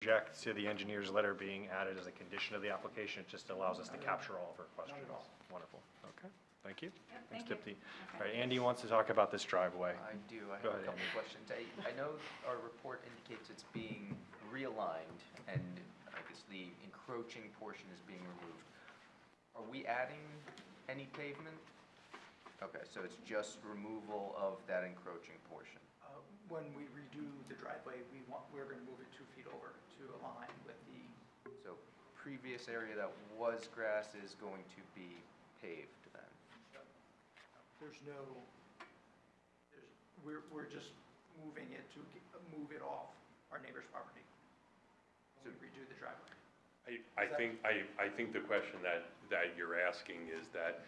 object to the engineer's letter being added as a condition of the application. It just allows us to capture all of her questions. Wonderful. Okay, thank you. Yep, Thanks, thank Dipti. you. All right, Andy wants to talk about this driveway. I do. I Go have a ahead, couple Andy. questions. I know our report indicates it's being realigned, and I guess the encroaching portion is being removed. Are we adding any pavement? Okay, so it's just removal of that encroaching portion. When we redo the driveway, we're going to move it 2 feet over to align with the, So previous area that was grass is going to be paved then? we're just moving it to move it off our neighbor's property when we redo the driveway. I think the question that you're asking is that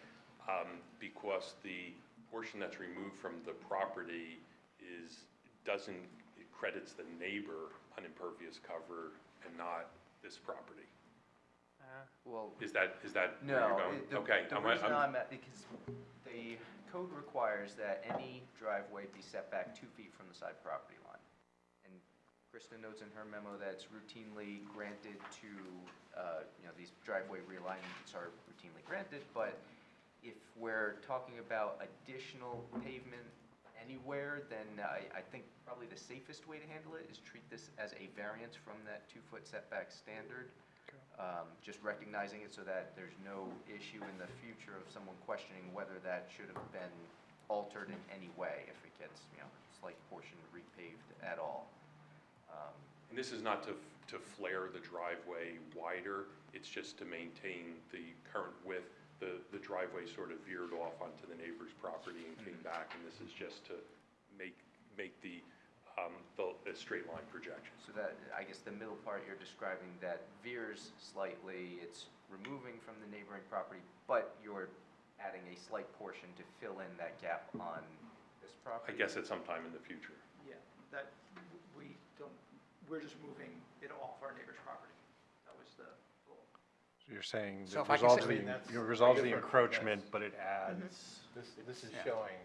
because the portion that's removed from the property it credits the neighbor on impervious cover and not this property. Well, Is that where no. you're going? Okay. The reason I'm at, because the code requires that any driveway be set back 2 feet from the side property line. And Krista notes in her memo that it's routinely granted to, these driveway realignments are routinely granted, but if we're talking about additional pavement anywhere, then I think probably the safest way to handle it is treat this as a variance from that 2-foot setback standard. Just recognizing it so that there's no issue in the future of someone questioning whether that should have been altered in any way if it gets, slight portion repaved at all. And this is not to flare the driveway wider, it's just to maintain the current width. The driveway sort of veered off onto the neighbor's property and came back, and this is just to make the straight line projection. So that, I guess the middle part you're describing that veers slightly, it's removing from the neighboring property, but you're adding a slight portion to fill in that gap on this property? I guess at some time in the future. Yeah, that, we're just moving it off our neighbor's property. That was the goal. So you're saying So that if I can resolves say- the, resolves the encroachment, but it adds, This is Yeah. showing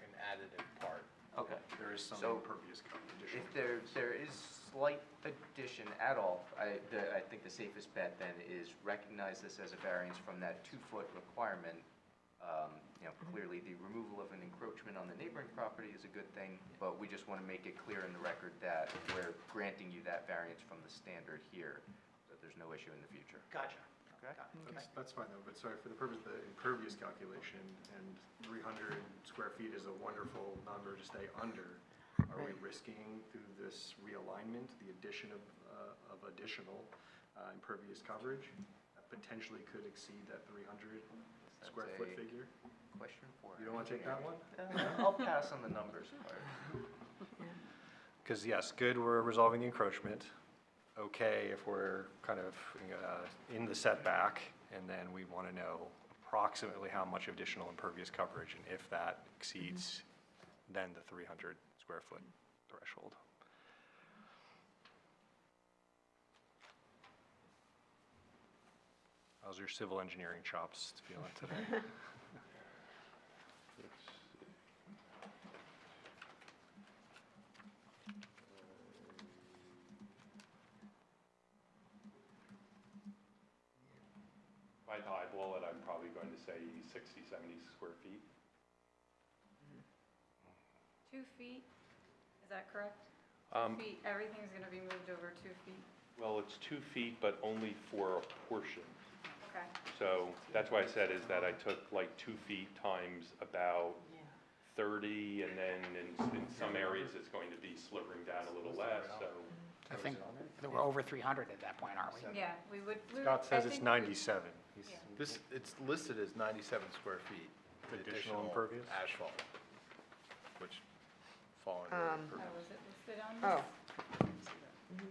an additive part. Okay. there is some So, impervious cover additional. If there is slight addition at all, I think the safest bet then is recognize this as a variance from that 2-foot requirement. Clearly the removal of an encroachment on the neighboring property is a good thing, but we just want to make it clear in the record that we're granting you that variance from the standard here, so that there's no issue in the future. Gotcha. Okay. Got it. That's fine though, but sorry, for the purpose of the impervious calculation, and 300 square feet is a wonderful number to stay under, are we risking through this realignment, the addition of additional impervious coverage that potentially could exceed that 300 square foot a figure? Question for You don't want to take that one? I'll pass on the numbers part. Because yes, good, we're resolving the encroachment. Okay, if we're kind of in the setback, and then we want to know approximately how much additional impervious coverage, and if that exceeds then the 300 square foot threshold. How's your civil engineering chops feeling today? If I eyeball it, I'm probably going to say 60, 70 square feet. 2 feet, is that correct? 2 feet, everything's going to be moved over 2 feet? Well, it's 2 feet, but only for a portion. Okay. So that's why I said is that I took like 2 feet times about 30, and then in some areas it's going to be slivering down a little less, so. I think that we're over 300 at that point, aren't we? Yeah, we would. Scott says it's I think we- 97. Yeah. It's listed as 97 square feet. the Additional impervious? Asphalt, which fall under Oh, impervious. was it listed on this? Oh.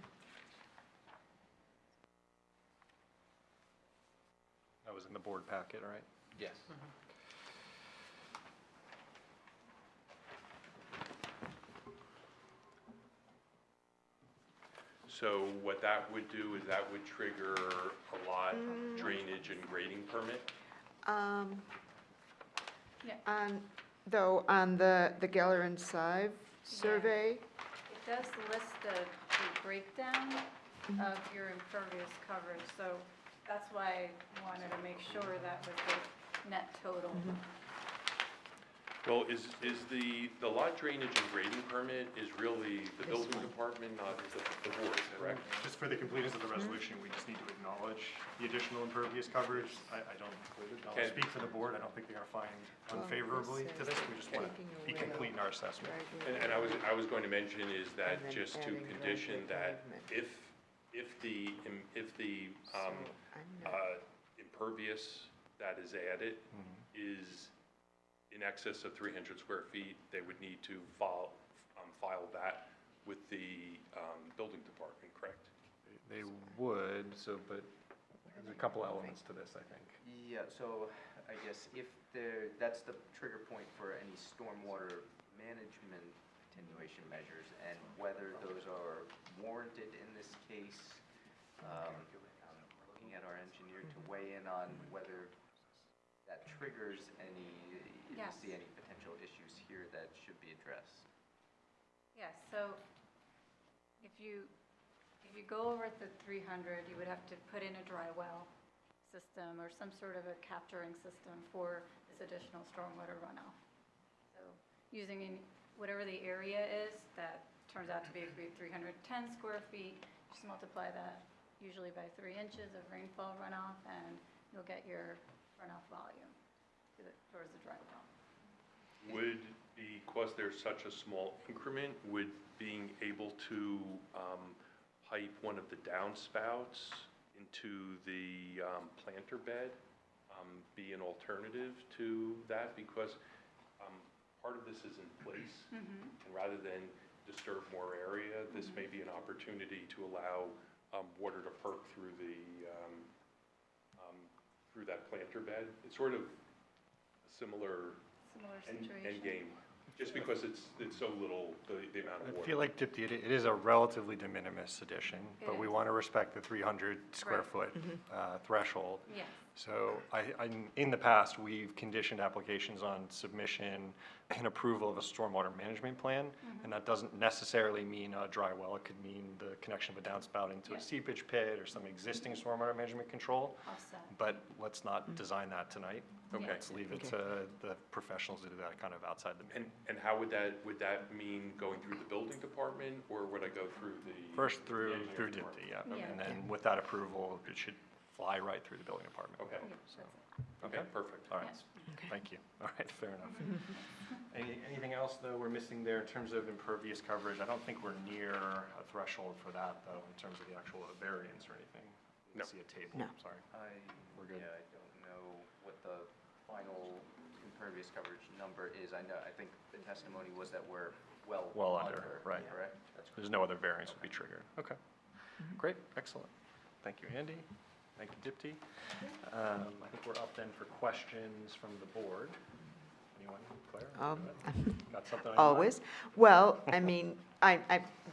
That was in the board packet, right? Yes. So what that would do is that would trigger a lot drainage and grading permit. Yeah. On the Geller and Sive survey, It does list the breakdown of your impervious coverage. So that's why I wanted to make sure that was the net total. Well, is the lot drainage and grading permit is really the building department, not the board, correct? Just for the completeness of the resolution, we just need to acknowledge the additional impervious coverage. I don't Okay. speak for the board, I don't think they're gonna find unfavorably to this, we just wanna be complete in our assessment. And I was going to mention is that just to condition that if the impervious that is added is in excess of 300 square feet, they would need to file that with the building department, correct? They would, but there's a couple elements to this, I think. Yeah, so I guess if that's the trigger point for any stormwater management attenuation measures, and whether those are warranted in this case. Looking at our engineer to weigh in on whether that triggers any, you Yes. see any potential issues here that should be addressed. Yes, so if you go over the 300, you would have to put in a dry well system or some sort of a capturing system for this additional stormwater runoff. So using whatever the area is, that turns out to be 310 square feet, just multiply that usually by 3 inches of rainfall runoff, and you'll get your runoff volume towards the dry well. Would, because there's such a small increment, would being able to pipe one of the downspouts into the planter bed be an alternative to that? Because part of this is in place, and rather than disturb more area, this may be an opportunity to allow water to perk through through that planter bed. It's sort of a similar end Situation. game, just because it's so little, the amount of I water. feel like it is a relatively de minimis addition, It but we is. want to respect the 300 square Right. foot threshold. Yes. So in the past, we've conditioned applications on submission and approval of a stormwater management plan, and that doesn't necessarily mean a dry well. It could mean the connection of a downspout into a Yeah. seepage pit or some existing stormwater management control. Offset. But let's not design that tonight. Okay. Let's leave it to the professionals to do that kind of outside the meeting. And how would that mean going through the building department, or would I go through the? First through the engineering department? DIPTY, yeah. Yeah. And then with that approval, it should fly right through the building department. Okay, Yeah, that's it. okay, perfect. All right, thank you. All right, fair enough. Anything else, though, we're missing there in terms of impervious coverage? I don't think we're near a threshold for that, though, in terms of the actual variance or anything. I No. see a table, No. sorry. We're good. Yeah, I don't know what the final impervious coverage number is. I think the testimony was that we're well under. right. Correct? There's no other variance would be triggered. Okay, great, excellent. Thank you, Andy. Thank you, Dipti. I think we're up then for questions from the board. Anyone, Claire? Got something on your mind? Always. Well, I mean,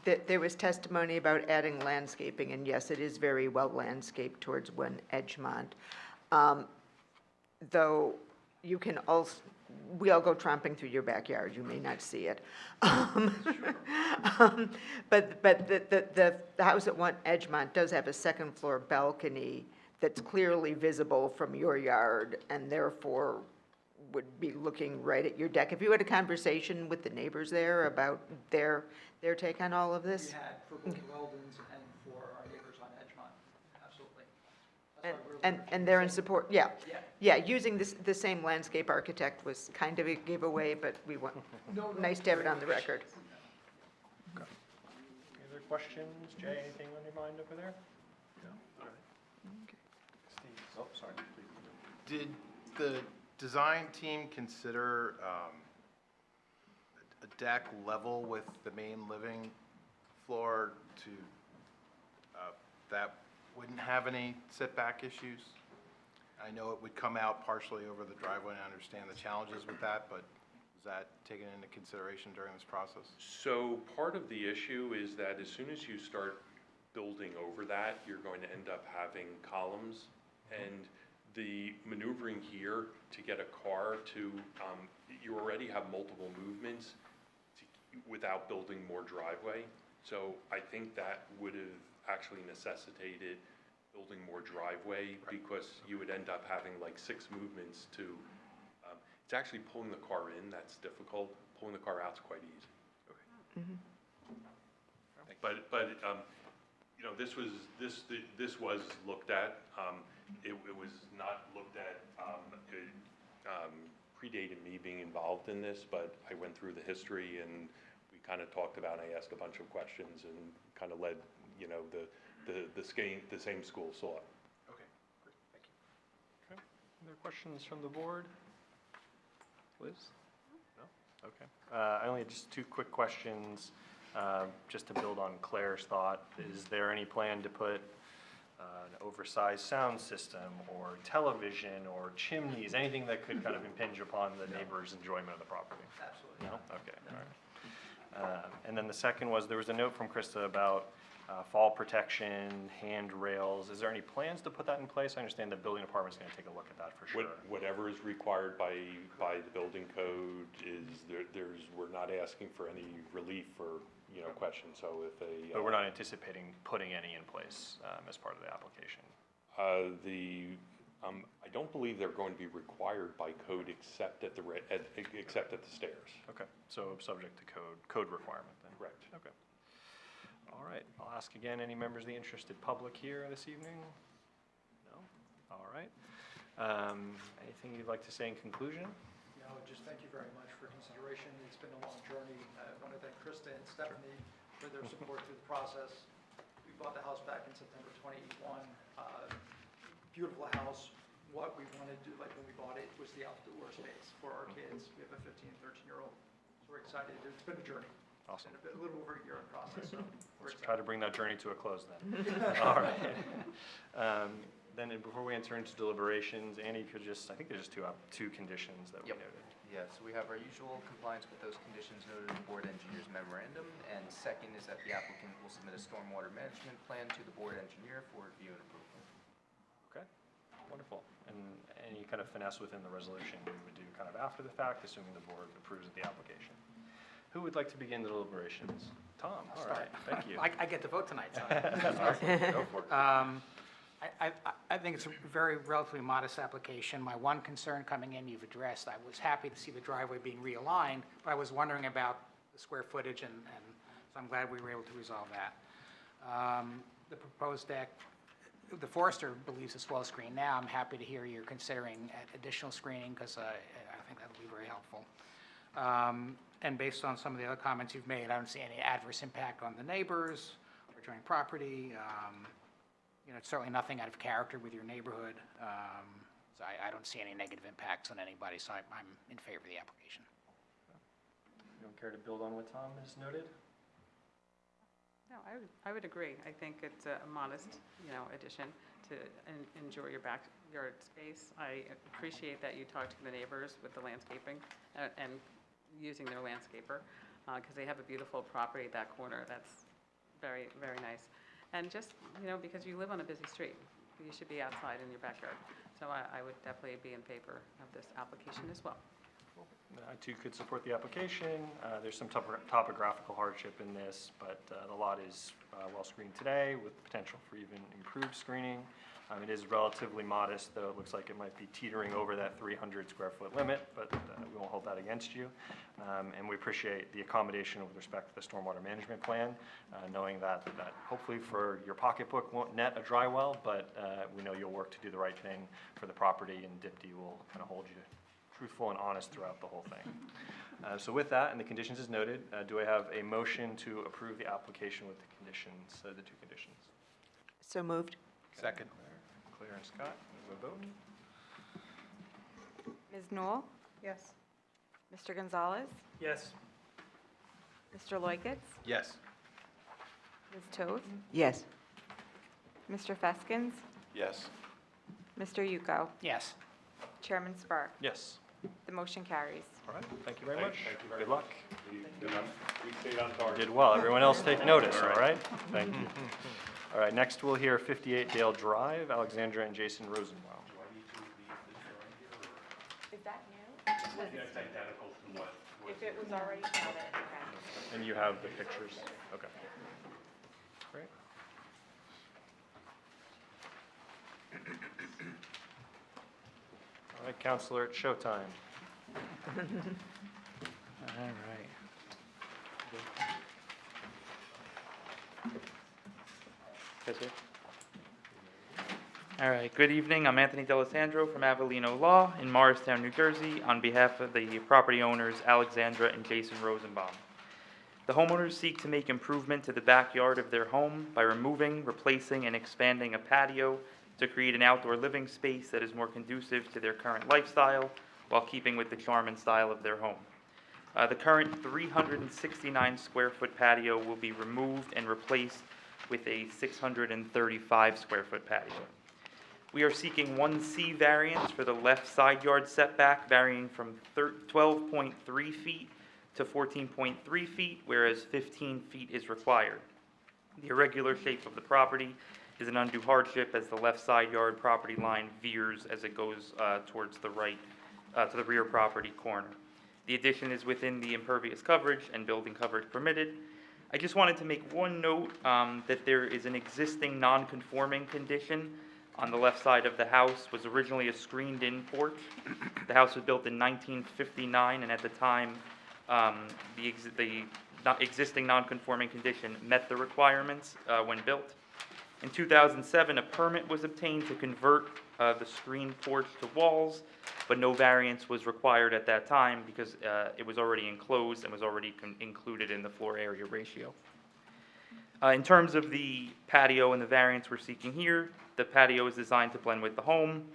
there was testimony about adding landscaping, and yes, it is very well landscaped towards one Edgemont. Though you can also, we all go tromping through your backyard, you may not see it. But the house at one Edgemont does have a second floor balcony that's clearly visible from your yard, and therefore would be looking right at your deck. Have you had a conversation with the neighbors there about their take on all of We this? had for both Weldon's and for our neighbors on Edgemont, absolutely. That's And, why we're and, looking and for they're in the same- support, yeah. Yeah. Yeah, using the same landscape architect was kind of a giveaway, but we want, No, nice to have it on the record. Any other questions? Jay, anything on your mind over there? No? All right. Steve, oh, sorry, please. Did the design team consider a deck level with the main living floor to, that wouldn't have any setback issues? I know it would come out partially over the driveway, and I understand the challenges with that, but was that taken into consideration during this process? So part of the issue is that as soon as you start building over that, you're going to end up having columns, and the maneuvering here to get a car to, you already have multiple movements without building more driveway. So I think that would have actually necessitated building more driveway, because you would end up having like 6 movements to, it's actually pulling the car in that's difficult, pulling the car out's quite easy. But, you know, this was looked at. It was not looked at, it predated me being involved in this, but I went through the history and we kind of talked about, I asked a bunch of questions and kind of led, you know, the same school of thought. Okay, great, thank you. Okay. Other questions from the board? Liz? No? Okay. I only had just 2 quick questions, just to build on Claire's thought. Is there any plan to put an oversized sound system or television or chimneys, anything that could kind of impinge upon the neighbor's enjoyment of the property? Absolutely. No? Okay, all right. And then the second was, there was a note from Krista about fall protection, handrails. Is there any plans to put that in place? I understand the building department's gonna take a look at that for sure. Whatever is required by the building code is, we're not asking for any relief or, you know, questions, so if they. But we're not anticipating putting any in place as part of the application. I don't believe they're going to be required by code except at the stairs. Okay, so subject to code requirement then? Correct. Okay. All right, I'll ask again, any members of the interested public here this evening? No? All right. Anything you'd like to say in conclusion? No, just thank you very much for consideration. It's been a long journey. I want to thank Krista and Stephanie for their support through the process. We bought the house back in September 21. Beautiful house. What we wanted to do, like when we bought it, was the outdoor space for our kids. We have a 15 and 13-year-old. So we're excited. It's been a journey. Awesome. It's been a little over a year in process, so we're Let's try to excited. bring that journey to a close then. All right. Then before we enter into deliberations, Andy, could just, I think there's just two conditions that we Yep. noted. Yeah, so we have our usual compliance with those conditions noted in the board engineer's memorandum, and second is that the applicant will submit a stormwater management plan to the board engineer for review and approval. Okay, wonderful. And any kind of finesse within the resolution we would do kind of after the fact, assuming the board approves of the application. Who would like to begin the deliberations? Tom, all right, thank you. I get to vote tonight, so. Go for it. I think it's a very relatively modest application. My one concern coming in, you've addressed. I was happy to see the driveway being realigned, but I was wondering about the square footage, and so I'm glad we were able to resolve that. The proposed deck, the forester believes it's well screened now. I'm happy to hear you're considering additional screening, because I think that'll be very helpful. And based on some of the other comments you've made, I don't see any adverse impact on the neighbors or adjoining property. You know, it's certainly nothing out of character with your neighborhood. So I don't see any negative impacts on anybody, so I'm in favor of the application. You don't care to build on what Tom has noted? No, I would agree. I think it's a modest, you know, addition to enjoy your backyard space. I appreciate that you talked to the neighbors with the landscaping and using their landscaper, because they have a beautiful property at that corner. That's very, very nice. And just, you know, because you live on a busy street, you should be outside in your backyard. So I would definitely be in favor of this application as well. I too could support the application. There's some topographical hardship in this, but the lot is well screened today with potential for even improved screening. It is relatively modest, though it looks like it might be teetering over that 300 square foot limit, but we won't hold that against you. And we appreciate the accommodation with respect to the stormwater management plan, knowing that hopefully for your pocketbook won't net a dry well, but we know you'll work to do the right thing for the property, and DIPD will kind of hold you truthful and honest throughout the whole thing. So with that, and the conditions as noted, do I have a motion to approve the application with the conditions, the 2 conditions? So moved. Second. Claire and Scott, we will vote. Ms. Newell? Yes. Mr. Gonzalez? Yes. Mr. Loiketz? Yes. Ms. Toth? Yes. Mr. Feskins? Yes. Mr. Yuko? Yes. Chairman Spark? Yes. The motion carries. All right, thank you very Thank much. you very Good luck. We stayed on target. Did well. Everyone else take notice, all right? Thank you. All right, next we'll hear 58 Dale Drive, Alexandra and Jason Rosenwell. Is that new? That's identical to what. If it was already counted, okay. And you have the pictures? Okay. Great. All right, Counselor, it's showtime. All right. Yes, sir. All right, good evening. I'm Anthony D'Alessandro from Avellino Law in Morristown, New Jersey, on behalf of the property owners Alexandra and Jason Rosenbaum. The homeowners seek to make improvement to the backyard of their home by removing, replacing, and expanding a patio to create an outdoor living space that is more conducive to their current lifestyle while keeping with the charm and style of their home. The current 369 square foot patio will be removed and replaced with a 635 square foot patio. We are seeking 1C variance for the left side yard setback varying from 12.3 feet to 14.3 feet, whereas 15 feet is required. The irregular shape of the property is an undue hardship as the left side yard property line veers as it goes towards the right, to the rear property corner. The addition is within the impervious coverage and building coverage permitted. I just wanted to make one note that there is an existing non-conforming condition on the left side of the house. Was originally a screened-in porch. The house was built in 1959, and at the time, the existing non-conforming condition met the requirements when built. In 2007, a permit was obtained to convert the screened porch to walls, but no variance was required at that time because it was already enclosed and was already included in the floor area ratio. In terms of the patio and the variance we're seeking here, the patio is designed to blend with the home.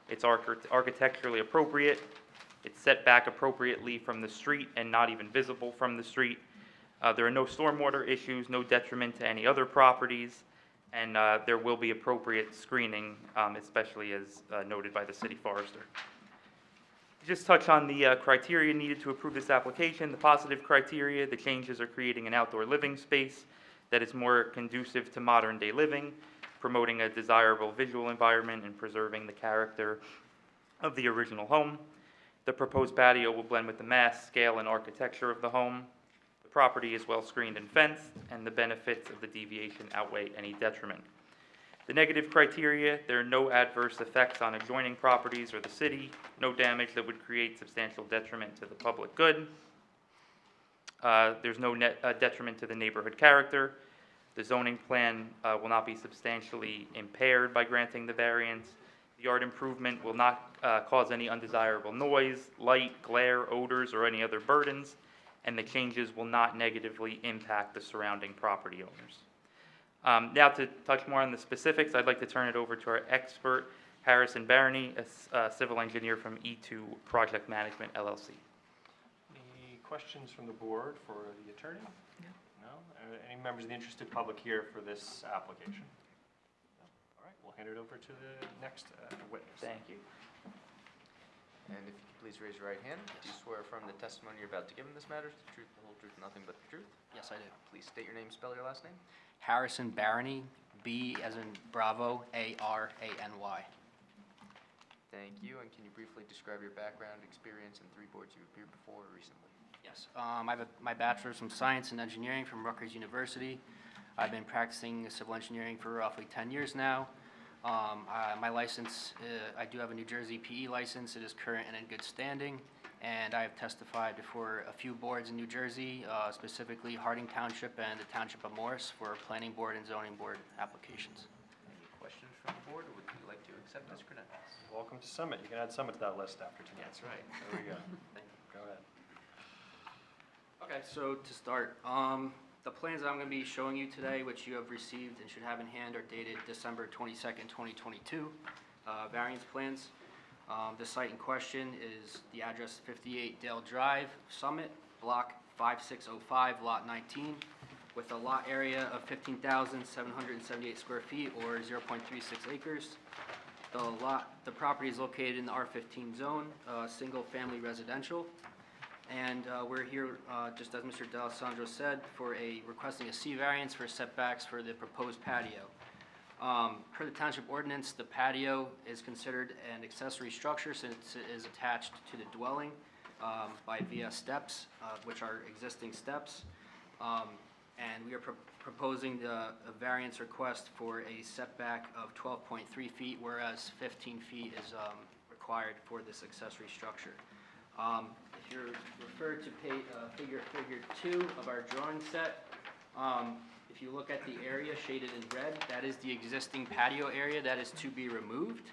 It's architecturally appropriate. It's set back appropriately from the street and not even visible from the street. There are no stormwater issues, no detriment to any other properties, and there will be appropriate screening, especially as noted by the city forester. Just touch on the criteria needed to approve this application. The positive criteria: the changes are creating an outdoor living space that is more conducive to modern day living, promoting a desirable visual environment and preserving the character of the original home. The proposed patio will blend with the mass, scale, and architecture of the home. The property is well screened and fenced, and the benefits of the deviation outweigh any detriment. The negative criteria: there are no adverse effects on adjoining properties or the city, no damage that would create substantial detriment to the public good. There's no detriment to the neighborhood character. The zoning plan will not be substantially impaired by granting the variance. The yard improvement will not cause any undesirable noise, light, glare, odors, or any other burdens, and the changes will not negatively impact the surrounding property owners. Now to touch more on the specifics, I'd like to turn it over to our expert, Harrison Barney, a civil engineer from E2 Project Management, LLC. Any questions from the board for the attorney? No? Any members of the interested public here for this application? No? All right, we'll hand it over to the next witness. Thank you. And if you could please raise your right hand. Do you swear affirm the testimony you're about to give in this matter is the truth, the whole truth, nothing but the truth? Yes, I do. Please state your name, spell your last name. Harrison Barney, B as in Bravo, A-R-A-N-Y. Thank you, and can you briefly describe your background, experience, and 3 boards you've appeared before recently? Yes, I have my bachelor's from Science and Engineering from Rutgers University. I've been practicing civil engineering for roughly 10 years now. My license, I do have a New Jersey PE license. It is current and in good standing, and I have testified before a few boards in New Jersey, specifically Harding Township and the Township of Morris for planning board and zoning board applications. Any questions from the board, or would you like to accept this credentials? Welcome to Summit. You can add Summit to that list after tonight. That's right. There we go. Go ahead. Okay, so to start, the plans that I'm going to be showing you today, which you have received and should have in hand, are dated December 22nd, 2022, variance plans. The site in question is the address 58 Dale Drive, Summit, block 5605, lot 19, with a lot area of 15,778 square feet, or 0.36 acres. The property is located in the R15 zone, single-family residential. And we're here, just as Mr. D'Alessandro said, requesting a C variance for setbacks for the proposed patio. Per the township ordinance, the patio is considered an accessory structure since it is attached to the dwelling via steps, which are existing steps. And we are proposing a variance request for a setback of 12.3 feet, whereas 15 feet is required for this accessory structure. If you're referred to figure 2 of our drawing set, if you look at the area shaded in red, that is the existing patio area that is to be removed.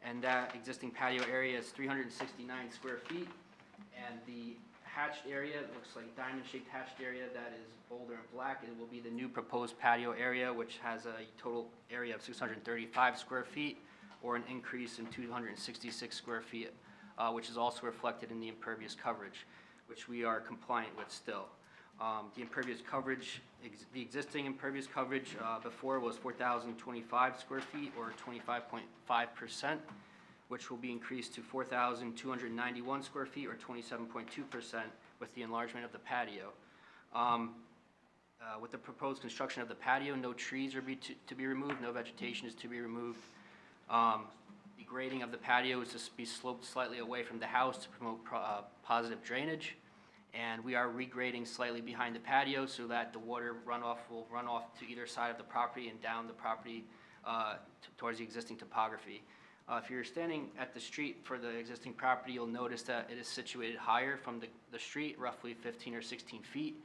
And that existing patio area is 369 square feet. And the hatched area, it looks like diamond-shaped hatched area that is bolder and black. It will be the new proposed patio area, which has a total area of 635 square feet, or an increase in 266 square feet, which is also reflected in the impervious coverage, which we are compliant with still. The impervious coverage, the existing impervious coverage before was 4,025 square feet, or 25.5%, which will be increased to 4,291 square feet, or 27.2%, with the enlargement of the patio. With the proposed construction of the patio, no trees are to be removed, no vegetation is to be removed. The grading of the patio is to be sloped slightly away from the house to promote positive drainage. And we are regrading slightly behind the patio so that the water runoff will run off to either side of the property and down the property towards the existing topography. If you're standing at the street for the existing property, you'll notice that it is situated higher from the street, roughly 15 or 16 feet.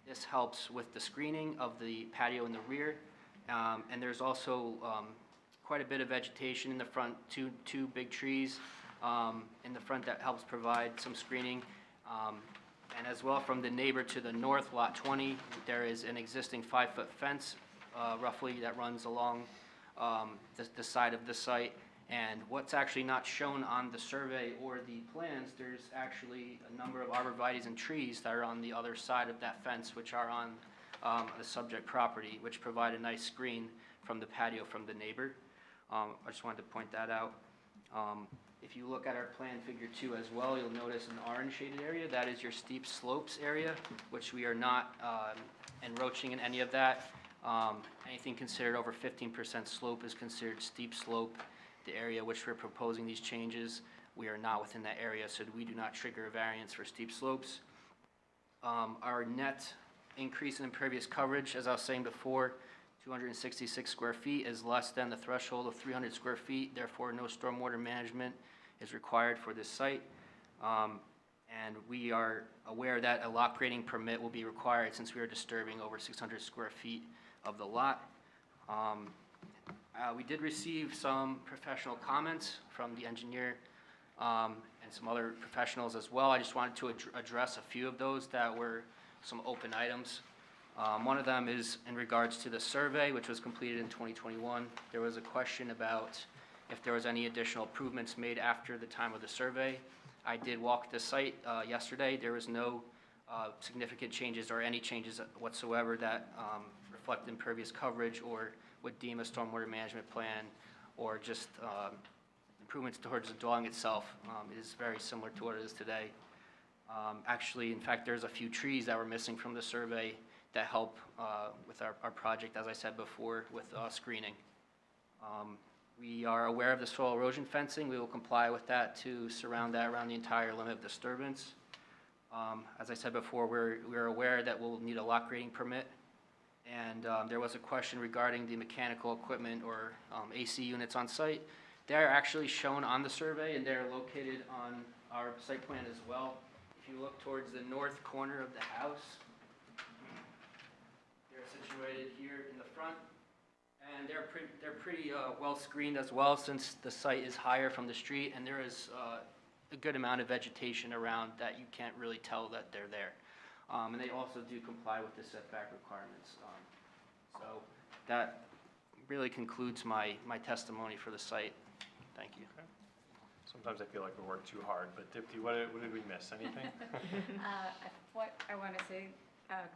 This helps with the screening of the patio in the rear. And there's also quite a bit of vegetation in the front, two big trees in the front that helps provide some screening. And as well, from the neighbor to the north, lot 20, there is an existing 5-foot fence roughly that runs along the side of the site. And what's actually not shown on the survey or the plans, there's actually a number of arborvitaes and trees that are on the other side of that fence, which are on the subject property, which provide a nice screen from the patio from the neighbor. I just wanted to point that out. If you look at our plan figure 2 as well, you'll notice an orange shaded area. That is your steep slopes area, which we are not encroaching in any of that. Anything considered over 15% slope is considered steep slope. The area which we're proposing these changes, we are not within that area, so we do not trigger a variance for steep slopes. Our net increase in impervious coverage, as I was saying before, 266 square feet is less than the threshold of 300 square feet. Therefore, no stormwater management is required for this site. And we are aware that a lot grading permit will be required since we are disturbing over 600 square feet of the lot. We did receive some professional comments from the engineer and some other professionals as well. I just wanted to address a few of those that were some open items. One of them is in regards to the survey, which was completed in 2021. There was a question about if there was any additional improvements made after the time of the survey. I did walk the site yesterday. There was no significant changes or any changes whatsoever that reflect impervious coverage or would deem a stormwater management plan or just improvements towards the dwelling itself. It is very similar to what it is today. Actually, in fact, there's a few trees that were missing from the survey that help with our project, as I said before, with screening. We are aware of the soil erosion fencing. We will comply with that to surround that around the entire limit of disturbance. As I said before, we're aware that we'll need a lot grading permit. And there was a question regarding the mechanical equipment or AC units on site. They're actually shown on the survey and they're located on our site plan as well. If you look towards the north corner of the house, they're situated here in the front. And they're pretty well screened as well, since the site is higher from the street and there is a good amount of vegetation around that you can't really tell that they're there. And they also do comply with the setback requirements. So that really concludes my testimony for the site. Thank you. Okay. Sometimes I feel like we work too hard, but Dipti, what did we miss? Anything? What I want to say,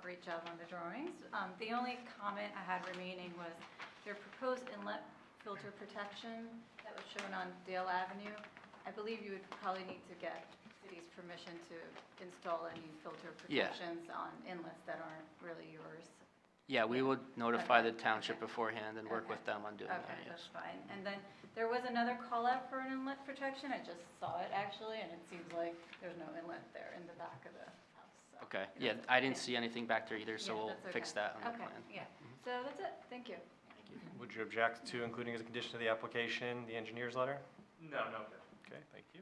great job on the drawings. The only comment I had remaining was their proposed inlet filter protection that was shown on Dale Avenue. I believe you would probably need to get city's permission to install any filter protections on inlets that aren't really yours. Yeah, we would notify Okay. the township beforehand and work with them on doing that, Okay, yes. that's fine. And then there was another call out for an inlet protection. I just saw it actually, and it seems like there's no inlet there in the back of the house. So, Okay, you yeah, know, I didn't see anything back there either, so yeah, we'll that's fix okay. that on the plan. Okay, yeah. So that's it. Thank you. Would you object to including as a condition of the application the engineer's letter? No. Okay, thank you.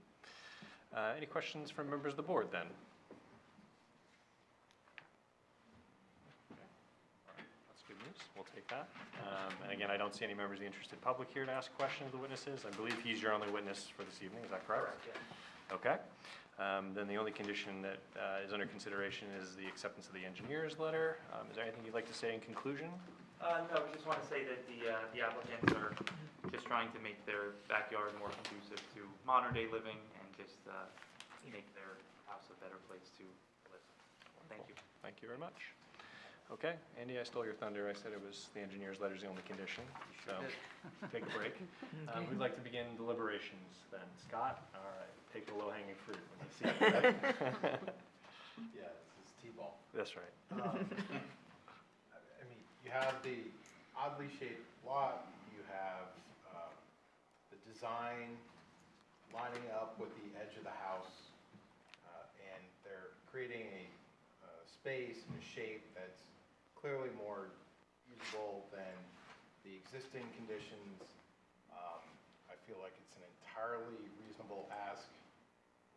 Any questions from members of the board then? Okay, all right, that's good news. We'll take that. And again, I don't see any members of the interested public here to ask questions of the witnesses. I believe he's your only witness for this evening, is that correct? Okay. Then the only condition that is under consideration is the acceptance of the engineer's letter. Is there anything you'd like to say in conclusion? No, we just want to say that the applicants are just trying to make their backyard more conducive to modern-day living and just make their house a better place to live. Thank you. Thank you very much. Okay, Andy, I stole your thunder. I said it was the engineer's letter is the only condition, so take a break. We'd like to begin deliberations then. Scott, all right, take the low-hanging fruit when you see it, right? Yeah, this is T-ball. That's right. I mean, you have the oddly shaped lot, you have the design lining up with the edge of the house, and they're creating a space and a shape that's clearly more usable than the existing conditions. I feel like it's an entirely reasonable ask.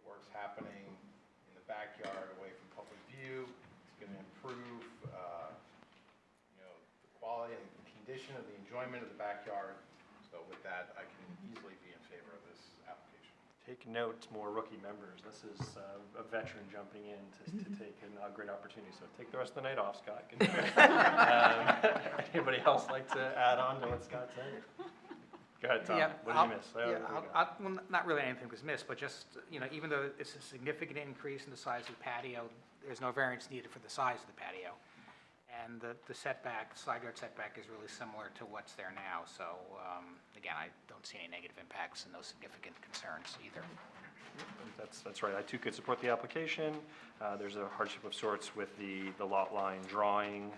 Work's happening in the backyard away from public view. It's going to improve, the quality and condition of the enjoyment of the backyard. So with that, I can easily be in favor of this application. Take note, more rookie members. This is a veteran jumping in to take a great opportunity. So take the rest of the night off, Scott. Anybody else like to add on to what Scott said? Go ahead, Tom. Yeah, What did you miss? Yeah, well, not really anything was missed, but just, even though it's a significant increase in the size of the patio, there's no variance needed for the size of the patio. And the setback, side yard setback is really similar to what's there now. So, again, I don't see any negative impacts and no significant concerns either. That's right. I too could support the application. There's a hardship of sorts with the lot line drawing,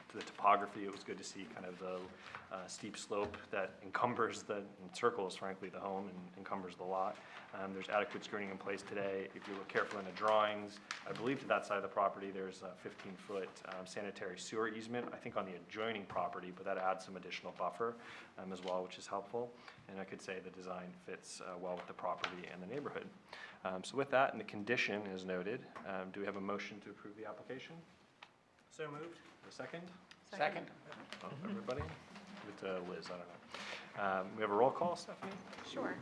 to the topography. It was good to see kind of the steep slope that encumbers and circles, frankly, the home and encumbers the lot. There's adequate screening in place today. If you look carefully in the drawings, I believe to that side of the property, there's a 15-foot sanitary sewer easement, I think on the adjoining property, but that adds some additional buffer as well, which is helpful. And I could say the design fits well with the property and the neighborhood. So with that, and the condition is noted, do we have a motion to approve the application? So moved. A second? Second. Oh, everybody? Give it to Liz, I don't know. We have a roll call, Stephanie? Sure.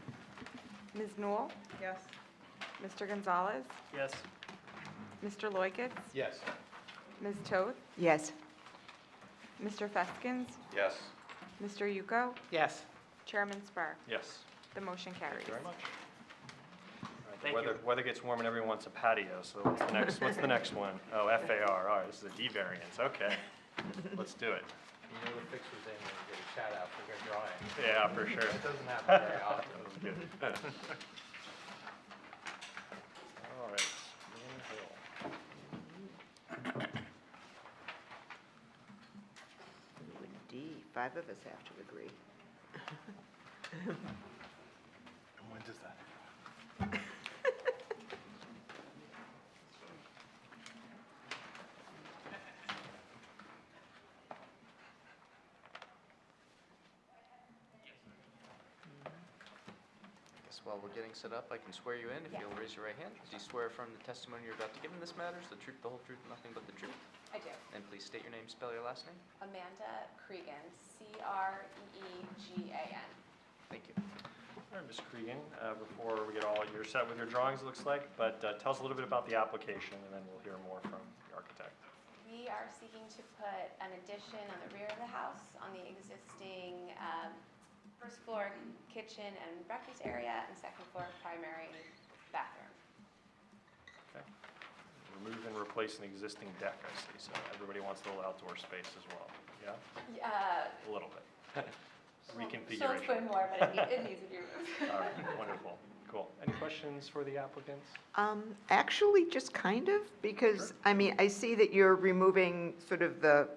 Ms. Newell? Yes. Mr. Gonzalez? Yes. Mr. Loiketz? Yes. Ms. Toth? Yes. Mr. Feskins? Yes. Mr. Yuko? Yes. Chairman Spur? Yes. The motion Thank carries. you very much. Thank you. Weather gets warm and everyone wants a patio, so what's the next one? Oh, FAR, all right, this is a D variance, okay. Let's do it. You know the fix was in when you get a shout out for good drawing. Yeah, for sure. It doesn't happen very often. That was good. All right. Green Hill. D, 5 of us have to agree. And when does that happen? While we're getting set up, I can swear you in if you'll raise your right hand. Do you swear affirm the testimony you're about to give in this matter is the truth, the whole truth, and nothing but the truth? I do. And please state your name, spell your last name. Amanda Cregan, Creegan. Thank you. All right, Ms. Cregan, before we get you're set with your drawings, it looks like, but tell us a little bit about the application, and then we'll hear more from the architect. We are seeking to put an addition on the rear of the house on the existing first floor kitchen and breakfast area and second floor primary bathroom. Okay. Remove and replace an existing deck, I see, so everybody wants a little outdoor space as well, yeah? A little bit. She'll Reconfiguration. explain more, but it needs to be removed. All right, wonderful, cool. Any questions for the applicants? Actually, just kind of, because, I mean, I see that you're removing sort of the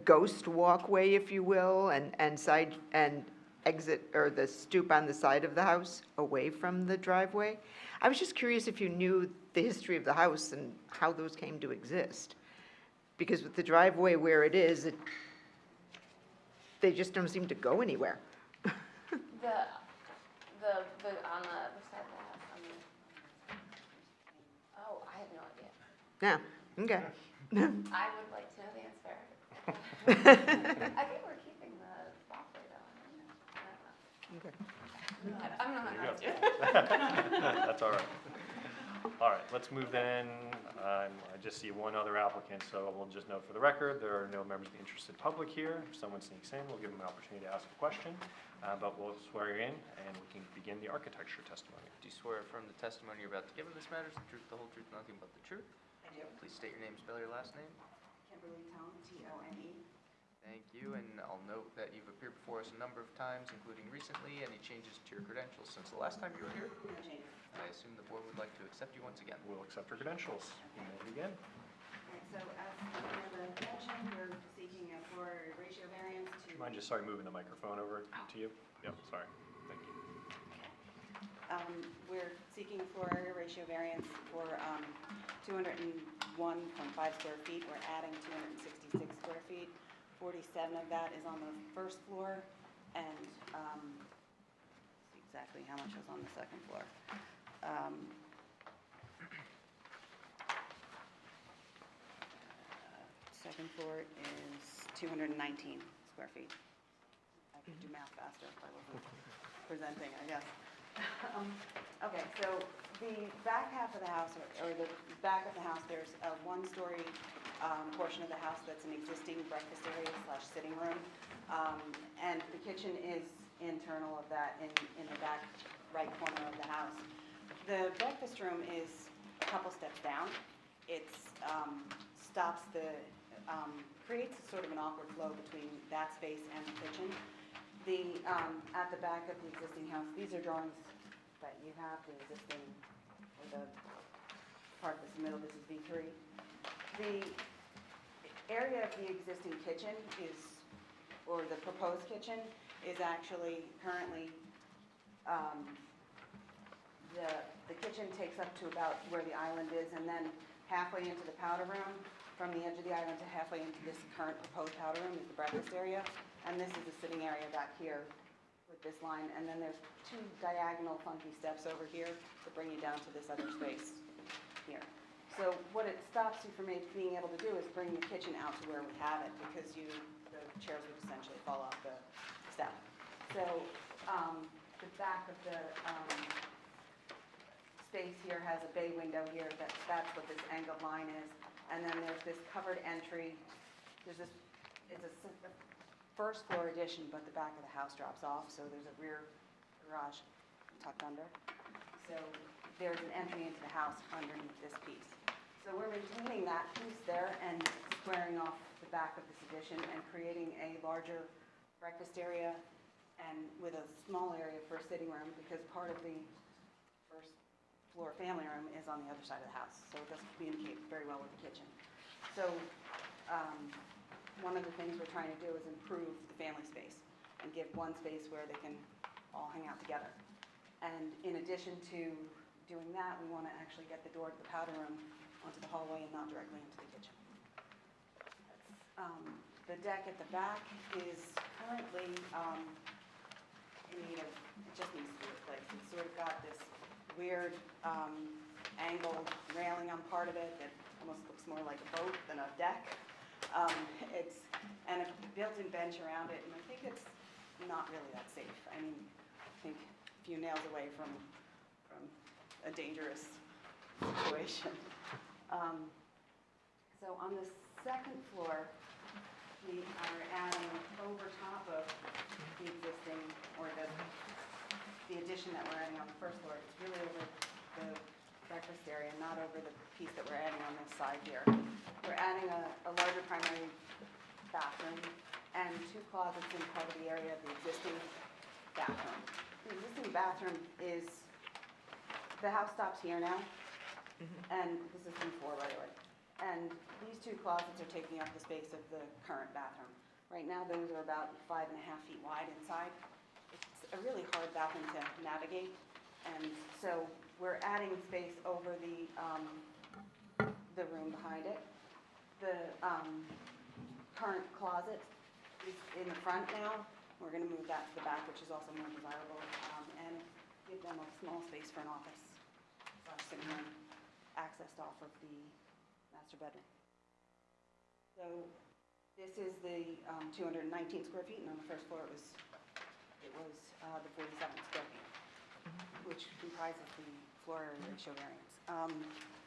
ghost walkway, if you will, and side, and exit, or the stoop on the side of the house away from the driveway. I was just curious if you knew the history of the house and how those came to exist. Because with the driveway where it is, they just don't seem to go anywhere. on the which side of the house? On the, oh, I have no idea. Yeah, okay. I would like to know the answer. I think we're keeping the software though. I don't know. Okay. I don't know how to There do you it. That's all right. All right, let's move then. I just see one other applicant, so we'll just note for the record, there are no members of the interested public here. If someone sneaks in, we'll give them an opportunity to ask a question, but we'll swear you in, and we can begin the architecture testimony. Do you swear affirm the testimony you're about to give in this matter is the truth, the whole truth, nothing but the truth? I do. Please state your name, spell your last name. Kimberly Tone, T-O-N-E. Thank you, and I'll note that you've appeared before us a number of times, including recently. Any changes to your credentials since the last time you were here? No changes. I assume the board would like to accept you once again. We'll accept your credentials. You may begin. Alright, so as Amanda mentioned, we're seeking a floor area ratio variance to, Do you mind just, sorry, moving the microphone over to you? Yep, sorry. Thank you. we're seeking a floor area ratio variance for 201.5 square feet. We're adding 266 square feet. 47 of that is on the first floor, and see exactly how much was on the second floor. Second floor is 219 square feet. I could do math faster if I wasn't presenting, I guess. Okay, so the back half of the house, or the back of the house, there's a one-story portion of the house that's an existing breakfast area / sitting room. And the kitchen is internal of that in the back right corner of the house. The breakfast room is a couple steps down. It's stops the, creates sort of an awkward flow between that space and the kitchen. The, at the back of the existing house, these are drawings that you have, the existing, or the part that's in the middle, this is V3. The area of the existing kitchen is, or the proposed kitchen, is actually currently, the kitchen takes up to about where the island is, and then halfway into the powder room, from the edge of the island to halfway into this current proposed powder room is the breakfast area. And this is the sitting area back here with this line. And then there's two diagonal funky steps over here to bring you down to this other space here. So what it stops you from being able to do is bring the kitchen out to where we have it, because the chairs would essentially fall off the step. So the back of the space here has a bay window here. That's what this angled line is. And then there's this covered entry. There's this, it's a first floor addition, but the back of the house drops off, so there's a rear garage tucked under. So there's an entry into the house underneath this piece. So we're maintaining that piece there and squaring off the back of this addition and creating a larger breakfast area and with a small area for a sitting room, because part of the first floor family room is on the other side of the house, so it doesn't communicate very well with the kitchen. So one of the things we're trying to do is improve the family space and give one space where they can all hang out together. And in addition to doing that, we want to actually get the door to the powder room onto the hallway and not directly into the kitchen. The deck at the back is currently in need of, it just needs to be replaced. It's sort of got this weird angled railing on part of it that almost looks more like a boat than a deck. And a built-in bench around it, and I think it's not really that safe. I mean, I think a few nails away from a dangerous situation. So on the second floor, we are adding over top of the existing, or the addition that we're adding on the first floor. It's really over the breakfast area, not over the piece that we're adding on this side here. We're adding a larger primary bathroom and two closets in part of the area of the existing bathroom. The existing bathroom is, the house stops here now, and this is before, by the way. And these two closets are taking up the space of the current bathroom. Right now, those are about 5.5 feet wide inside. It's a really hard bathroom to navigate, and so we're adding space over the room behind it. The current closet is in the front now. We're going to move that to the back, which is also more desirable. And give them a small space for an office, sitting room, accessed off of the master bedroom. So this is the 219 square feet, and on the first floor, it was the 47 square feet, which comprises the floor area ratio variance.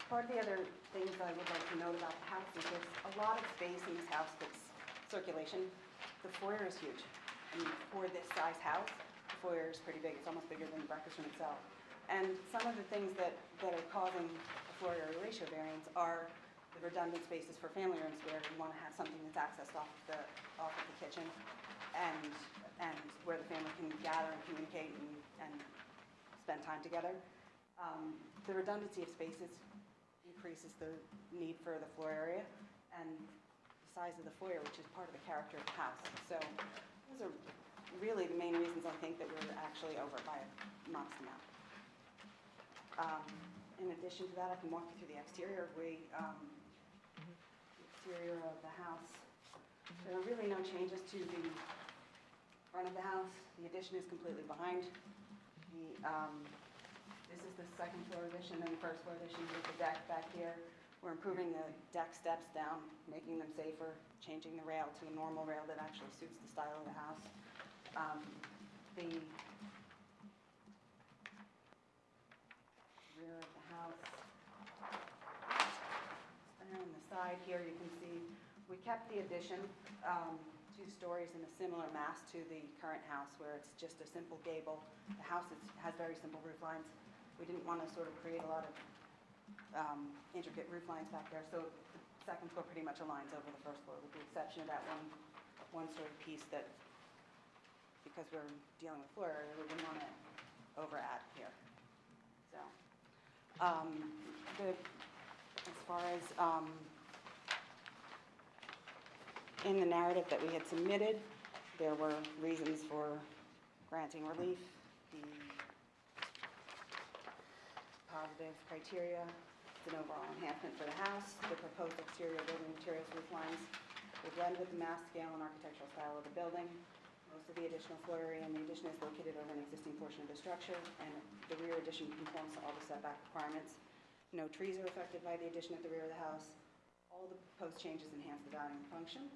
Part of the other things I would like to note about the house is there's a lot of space in this house that's circulation. The foyer is huge. I mean, for this size house, the foyer is pretty big. It's almost bigger than the breakfast room itself. And some of the things that are causing the floor area ratio variance are the redundant spaces for family rooms where you want to have something that's accessed off of the kitchen and where the family can gather and communicate and spend time together. The redundancy of spaces increases the need for the floor area and the size of the foyer, which is part of the character of the house. So those are really the main reasons I think that we're actually over by a modest amount. In addition to that, I can walk you through the exterior. Exterior of the house. There are really no changes to the front of the house. The addition is completely behind. This is the second floor addition and the first floor addition with the deck back here. We're improving the deck steps down, making them safer, changing the rail to a normal rail that actually suits the style of the house. The rear of the house. And on the side here, you can see we kept the addition 2 stories in a similar mass to the current house where it's just a simple gable. The house has very simple roof lines. We didn't want to sort of create a lot of intricate roof lines back there, so the second floor pretty much aligns over the first floor with the exception of that one sort of piece that, because we're dealing with floor area, we didn't want to over add here. So, as far as in the narrative that we had submitted, there were reasons for granting relief. The positive criteria, it's an overall enhancement for the house. The proposed exterior building materials roof lines will blend with the mass scale and architectural style of the building. Most of the additional floor area in the addition is located over an existing portion of the structure, and the rear addition conforms to all the setback requirements. No trees are affected by the addition at the rear of the house. All the proposed changes enhance the value and function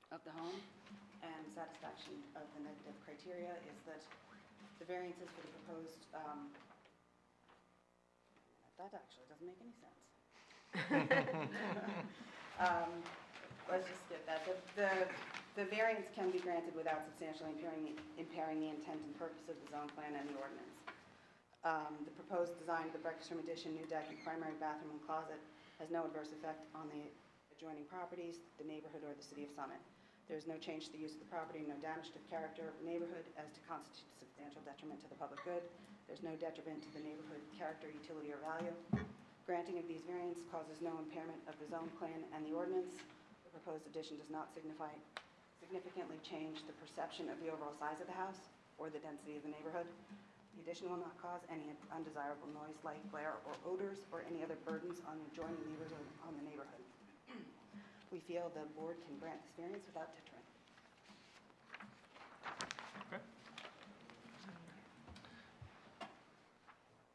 of the home, and satisfaction of the negative criteria is that the variances for the proposed, that actually doesn't make any sense. Let's just skip that. The variance can be granted without substantially impairing the intent and purpose of the zone plan and the ordinance. The proposed design of the breakfast room addition, new deck, and primary bathroom and closet has no adverse effect on the adjoining properties, the neighborhood, or the city of Summit. There is no change to the use of the property, no damage to the character of the neighborhood as to constitute a substantial detriment to the public good. There's no detriment to the neighborhood character, utility, or value. Granting of these variants causes no impairment of the zone plan and the ordinance. The proposed addition does not significantly change the perception of the overall size of the house or the density of the neighborhood. The addition will not cause any undesirable noise, light, glare, or odors, or any other burdens on the adjoining neighbors or on the neighborhood. We feel the board can grant this variance without detriment. Okay.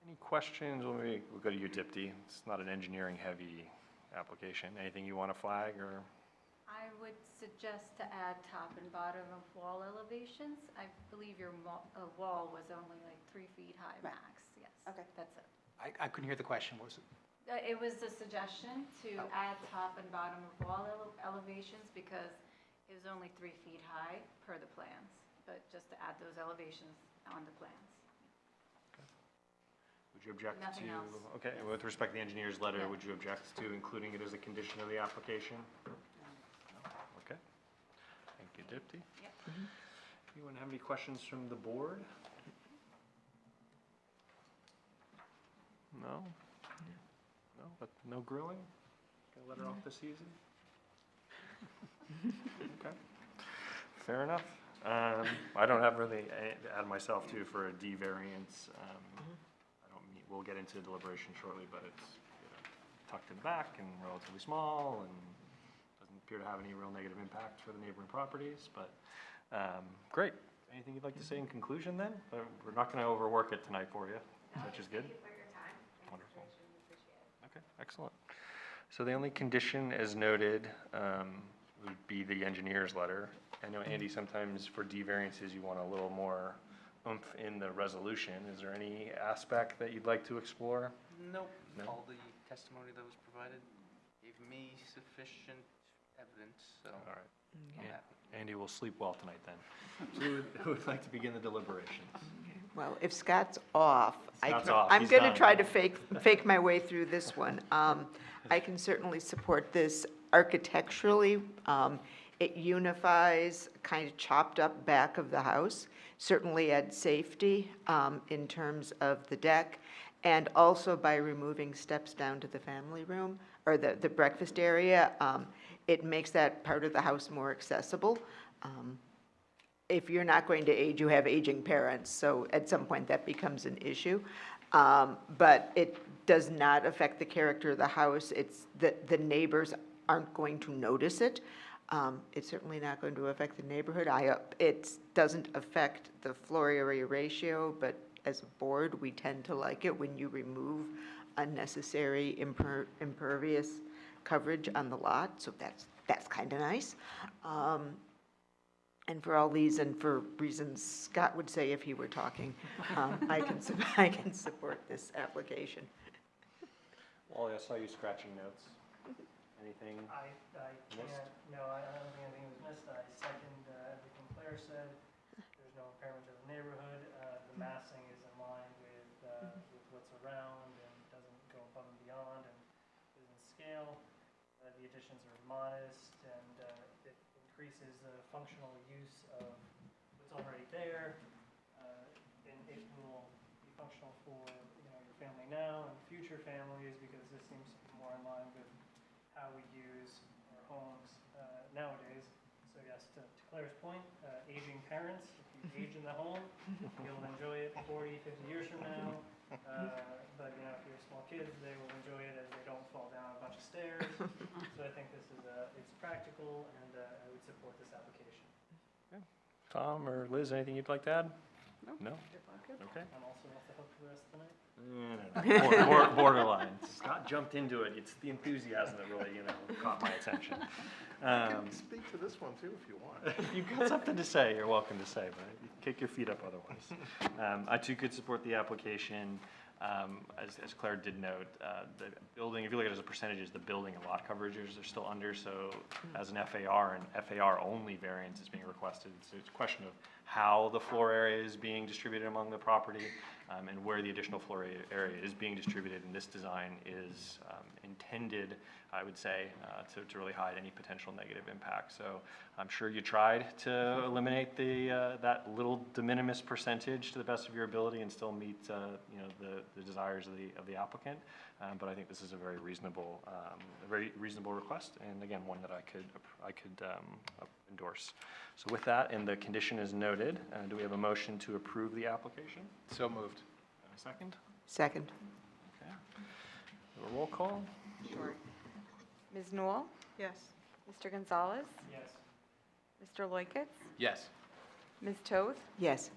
Any questions? We'll go to you, Dipti. It's not an engineering-heavy application. Anything you want to flag or? I would suggest to add top and bottom of wall elevations. I believe your wall was only like 3 feet high Right. max, yes. Okay. That's it. I couldn't hear the question. What was it? It was a suggestion to Oh. add top and bottom of wall elevations because it was only 3 feet high per the plans, but just to add those elevations on the plans. Would you object to? Nothing else. Okay, Yes. with respect to the engineer's letter, Yeah. would you object to including it as a condition of the application? Okay. Thank you, Dipti. Yep. Anyone have any questions from the board? No? No, but no grilling? Gonna let her off this easy? Okay, fair enough. I don't have really to add myself too for a D variance. We'll get into deliberation shortly, but it's tucked in the back and relatively small and doesn't appear to have any real negative impact for the neighboring properties, but great. Anything you'd like to say in conclusion then? We're not going to overwork it tonight for you, which is good. Thank you for your time. Wonderful. Okay, excellent. So the only condition, as noted, would be the engineer's letter. I know, Andy, sometimes for D variances, you want a little more oomph in the resolution. Is there any aspect that you'd like to explore? Nope. No? All the testimony that was provided gave me sufficient evidence, so All right. I'm happy. Andy will sleep well tonight then. Who would like to begin the deliberations? Well, if Scott's off, Scott's off, I'm he's going to done. try to fake my way through this one. I can certainly support this architecturally. It unifies kind of chopped up back of the house, certainly adds safety in terms of the deck, and also by removing steps down to the family room, or the breakfast area, it makes that part of the house more accessible. If you're not going to age, you have aging parents, so at some point that becomes an issue. But it does not affect the character of the house. It's the neighbors aren't going to notice it. It's certainly not going to affect the neighborhood. It doesn't affect the floor area ratio, but as a board, we tend to like it when you remove unnecessary impervious coverage on the lot, so that's kind of nice. And for all these, and for reasons Scott would say if he were talking, I can support this application. Wally, I saw you scratching notes. Anything? I can't, Missed? no, I don't think anything was missed. I second everything Claire said. There's no impairment to the neighborhood. The massing is in line with what's around and doesn't go above and beyond and is in scale. The additions are modest and it increases the functional use of what's already there. And it will be functional for, your family now and future families, because this seems to be more in line with how we use our homes nowadays. So yes, to Claire's point, aging parents, if you age in the home, you'll enjoy it 40, 50 years from now. But if you have small kids, they will enjoy it as they don't fall down a bunch of stairs. So I think this is it's practical, and I would support this application. Tom or Liz, anything you'd like to add? No? Okay. I'm also off the hook for the rest of the night. No. Borderline. Scott jumped into it. It's the enthusiasm that really, caught my attention. I can speak to this one too if you want. If you've got something to say, you're welcome to say, but you can kick your feet up otherwise. I too could support the application. As Claire did note, the building, if you look at it as a percentages, the building and lot coverages are still under, so as an FAR and FAR only variance is being requested. So it's a question of how the floor area is being distributed among the property and where the additional floor area is being distributed, and this design is intended, I would say, to really hide any potential negative impact. So I'm sure you tried to eliminate that little de minimis percentage to the best of your ability and still meet the desires of the applicant. But I think this is a very reasonable request, and again, one that I could endorse. So with that, and the condition is noted, do we have a motion to approve the application? So moved. And a second? Second. Okay. A roll call? Sure. Ms. Newell? Yes. Mr. Gonzalez? Yes. Mr. Loikitz? Yes. Ms. Toth? Yes.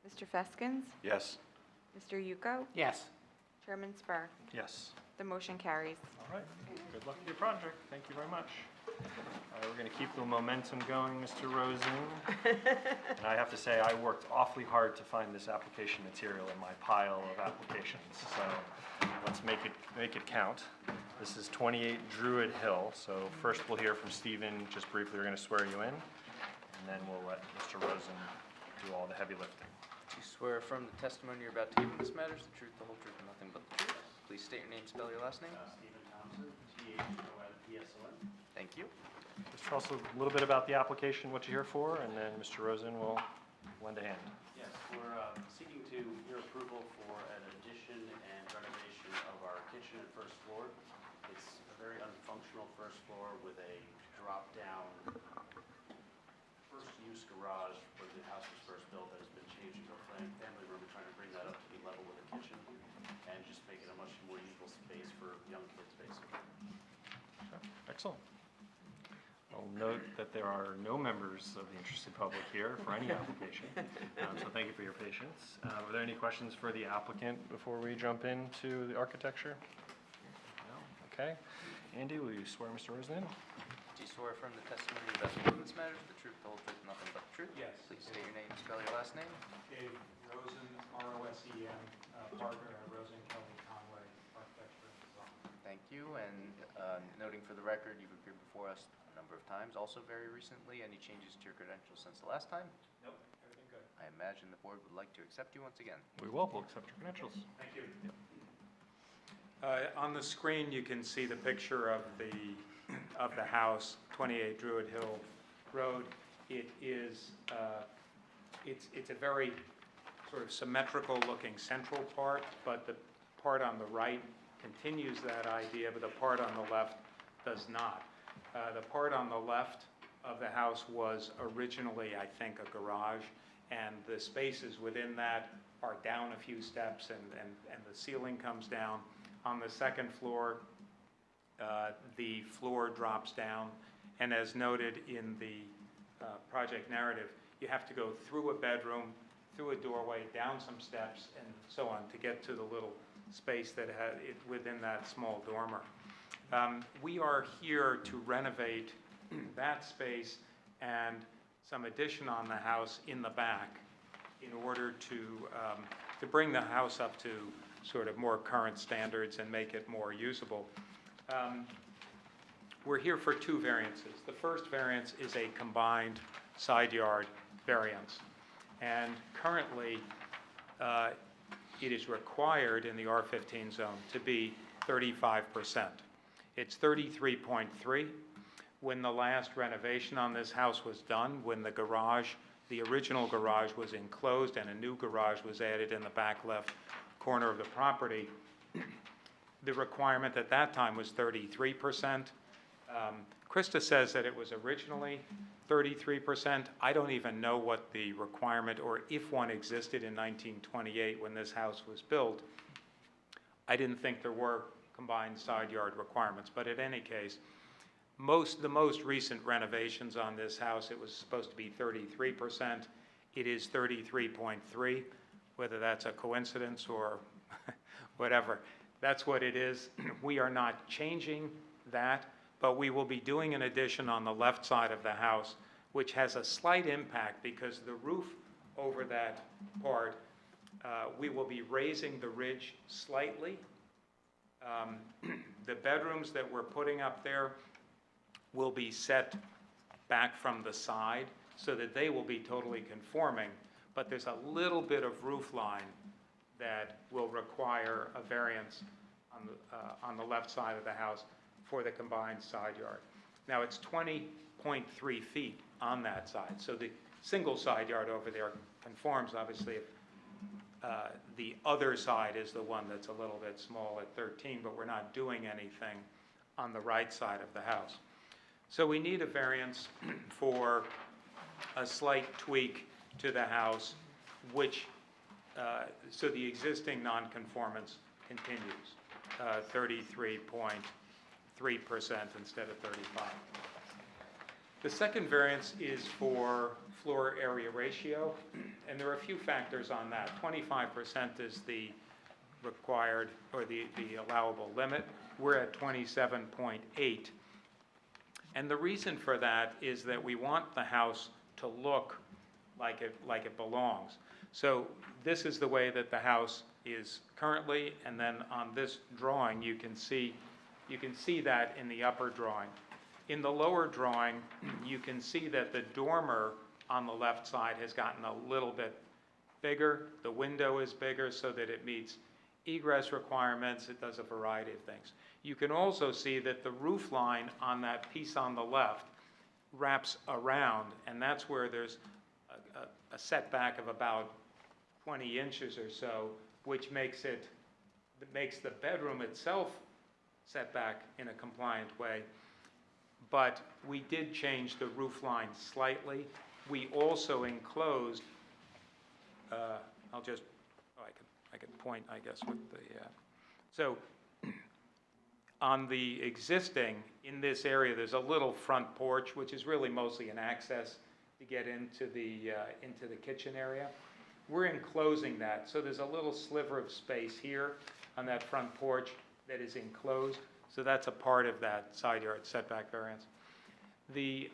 Mr. Feskins? Yes. Mr. Yuko? Yes. Chairman Spur? Yes. The motion carries. All right. Good luck with your project. Thank you very much. We're going to keep the momentum going, Mr. Rosen. And I have to say, I worked awfully hard to find this application material in my pile of applications. So let's make it count. This is 28 Druid Hill. So first we'll hear from Stephen. Just briefly, we're going to swear you in. And then we'll let Mr. Rosen do all the heavy lifting. Do you swear from the testimony you're about to give in this matter is the truth, the whole truth, and nothing but the truth? Please state your name, spell your last name. Stephen Thompson, T-H-O-N-P-S-O-N. Thank you. Just tell us a little bit about the application, what you're here for, and then Mr. Rosen will lend a hand. Yes, we're seeking your approval for an addition and renovation of our kitchen and first floor. It's a very unfunctional first floor with a drop-down first-use garage where the house was first built that has been changed into a family room. We're trying to bring that up to be level with the kitchen and just make it a much more usable space for young kids, basically. Okay, excellent. Well, I'll note that there are no members of the interested public here for any application, so thank you for your patience. Are there any questions for the applicant before we jump into the architecture? No? Okay. Andy, will you swear Mr. Rosen in? Do you swear affirm the testimony you best give in this matter is the truth, the whole truth, and nothing but the truth? Yes. Please state your name and spell your last name. Dave Rosen, R-O-S-E-N, partner at Rosen Kelly Conway Architecture and Design. Thank you, and noting for the record, you've appeared before us a number of times, also very recently. Any changes to your credentials since the last time? Nope, everything good. I imagine the board would like to accept you once again. We will. We'll accept your credentials. Thank you. On the screen, you can see the picture of the house, 28 Druid Hill Road. It is, it's a very sort of symmetrical looking central part, but the part on the right continues that idea, but the part on the left does not. The part on the left of the house was originally, I think, a garage, and the spaces within that are down a few steps, and the ceiling comes down. On the second floor, the floor drops down, and as noted in the project narrative, you have to go through a bedroom, through a doorway, down some steps, and so on to get to the little space that had it within that small dormer. We are here to renovate that space and some addition on the house in the back in order to bring the house up to sort of more current standards and make it more usable. We're here for two variances. The first variance is a combined side yard variance. And currently, it is required in the R15 zone to be 35%. It's 33.3. When the last renovation on this house was done, when the original garage was enclosed and a new garage was added in the back left corner of the property, the requirement at that time was 33%. Krista says that it was originally 33%. I don't even know what the requirement, or if one existed in 1928 when this house was built. I didn't think there were combined side yard requirements, but in any case, the most recent renovations on this house, it was supposed to be 33%. It is 33.3. Whether that's a coincidence or whatever, that's what it is. We are not changing that, but we will be doing an addition on the left side of the house, which has a slight impact because the roof over that part, we will be raising the ridge slightly. The bedrooms that we're putting up there will be set back from the side so that they will be totally conforming, but there's a little bit of roof line that will require a variance on the left side of the house for the combined side yard. Now, it's 20.3 feet on that side, so the single side yard over there conforms, obviously, if the other side is the one that's a little bit small at 13, but we're not doing anything on the right side of the house. So we need a variance for a slight tweak to the house, which, so the existing nonconformance continues, 33.3% instead of 35. The second variance is for floor area ratio, and there are a few factors on that. 25% is the required, or the allowable limit. We're at 27.8. And the reason for that is that we want the house to look like it belongs. So this is the way that the house is currently, and then on this drawing you can see that in the upper drawing. In the lower drawing, you can see that the dormer on the left side has gotten a little bit bigger. The window is bigger so that it meets egress requirements. It does a variety of things. You can also see that the roof line on that piece on the left wraps around, and that's where there's a setback of about 20 inches or so, which makes the bedroom itself set back in a compliant way. But we did change the roof line slightly. We also enclosed, I could point, I guess, with the, so on the existing, in this area, there's a little front porch, which is really mostly an access to get into the kitchen area. We're enclosing that, so there's a little sliver of space here on that front porch that is enclosed. So that's a part of that side yard setback variance. The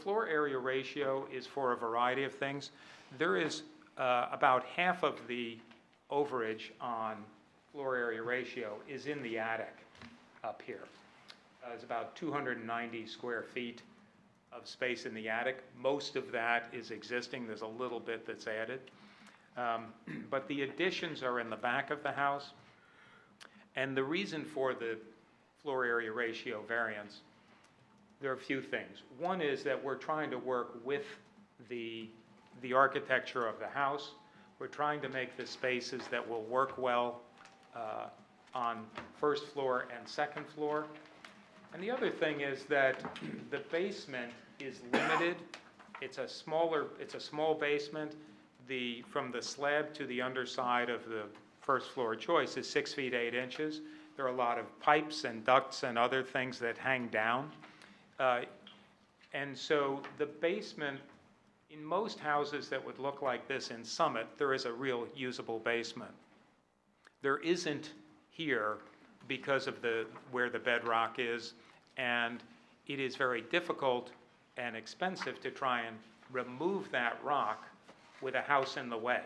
floor area ratio is for a variety of things. There is about half of the overage on floor area ratio is in the attic up here. It's about 290 square feet of space in the attic. Most of that is existing. There's a little bit that's added. But the additions are in the back of the house. And the reason for the floor area ratio variance, there are a few things. One is that we're trying to work with the architecture of the house. We're trying to make the spaces that will work well on first floor and second floor. And the other thing is that the basement is limited. It's a small basement. From the slab to the underside of the first floor choice is 6 feet 8 inches. There are a lot of pipes and ducts and other things that hang down. And so the basement, in most houses that would look like this in Summit, there is a real usable basement. There isn't here because of where the bedrock is, and it is very difficult and expensive to try and remove that rock with a house in the way.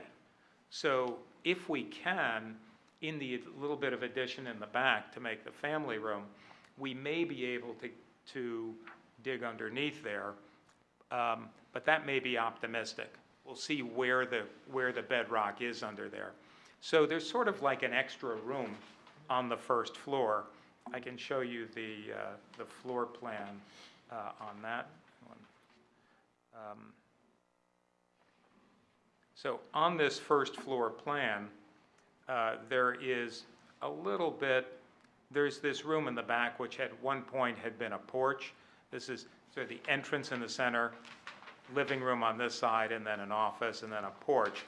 So if we can, in the little bit of addition in the back to make the family room, we may be able to dig underneath there, but that may be optimistic. We'll see where the bedrock is under there. So there's sort of like an extra room on the first floor. I can show you the floor plan on that one. So on this first floor plan, there is a little bit, there's this room in the back which at one point had been a porch. This is sort of the entrance in the center, living room on this side, and then an office, and then a porch.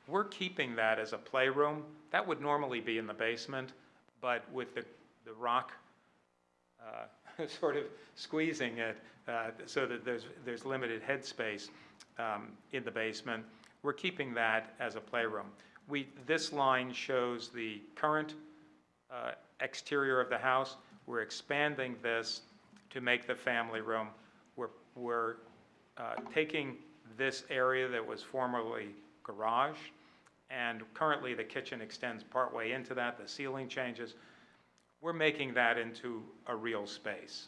We're keeping that as a playroom. That would normally be in the basement, but with the rock sort of squeezing it so that there's limited headspace in the basement, we're keeping that as a playroom. This line shows the current exterior of the house. We're expanding this to make the family room. We're taking this area that was formerly garage, and currently the kitchen extends partway into that, the ceiling changes. We're making that into a real space.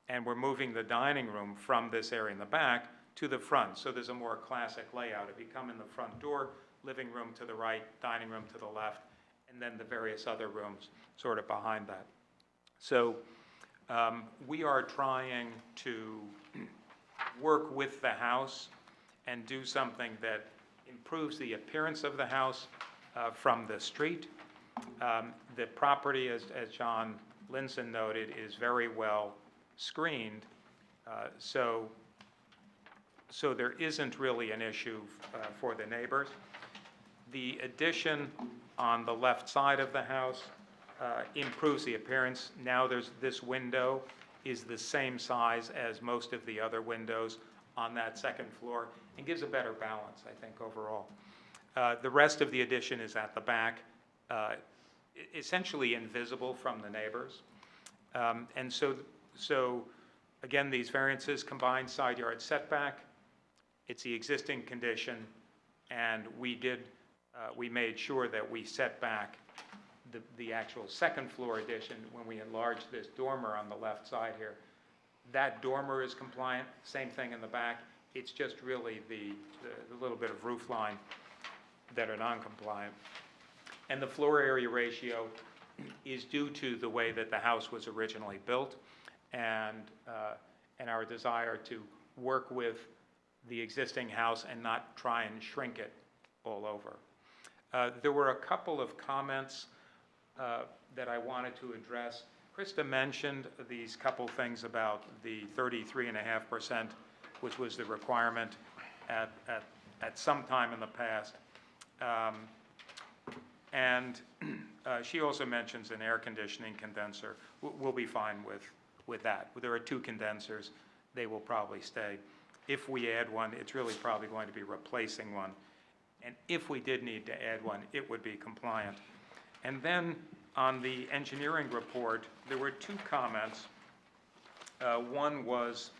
And we're moving the dining room from this area in the back to the front, so there's a more classic layout. If you come in the front door, living room to the right, dining room to the left, and then the various other rooms sort of behind that. So we are trying to work with the house and do something that improves the appearance of the house from the street. The property, as John Linson noted, is very well screened, so there isn't really an issue for the neighbors. The addition on the left side of the house improves the appearance. Now this window is the same size as most of the other windows on that second floor and gives a better balance, I think, overall. The rest of the addition is at the back, essentially invisible from the neighbors. And so again, these variances combine side yard setback. It's the existing condition, and we made sure that we set back the actual second floor addition when we enlarged this dormer on the left side here. That dormer is compliant, same thing in the back. It's just really the little bit of roof line that are non-compliant. And the floor area ratio is due to the way that the house was originally built and our desire to work with the existing house and not try and shrink it all over. There were a couple of comments that I wanted to address. Krista mentioned these couple things about the 33.5%, which was the requirement at some time in the past. And she also mentions an air conditioning condenser. We'll be fine with that. There are 2 condensers. They will probably stay. If we add one, it's really probably going to be replacing one. And if we did need to add one, it would be compliant. And then on the engineering report, there were 2 comments. One was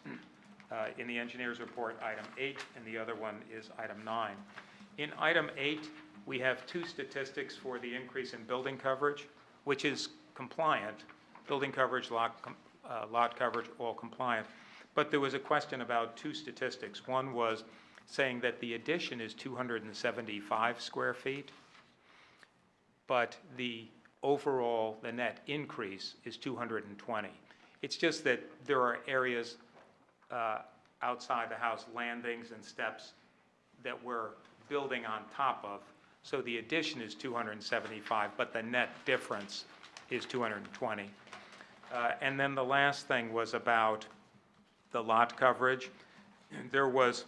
in the engineer's report, item 8, and the other one is item 9. In item 8, we have 2 statistics for the increase in building coverage, which is compliant. Building coverage, lot coverage, all compliant. But there was a question about 2 statistics. One was saying that the addition is 275 square feet, but the overall, the net increase is 220. It's just that there are areas outside the house, landings and steps, that we're building on top of. So the addition is 275, but the net difference is 220. And then the last thing was about the lot coverage. There was,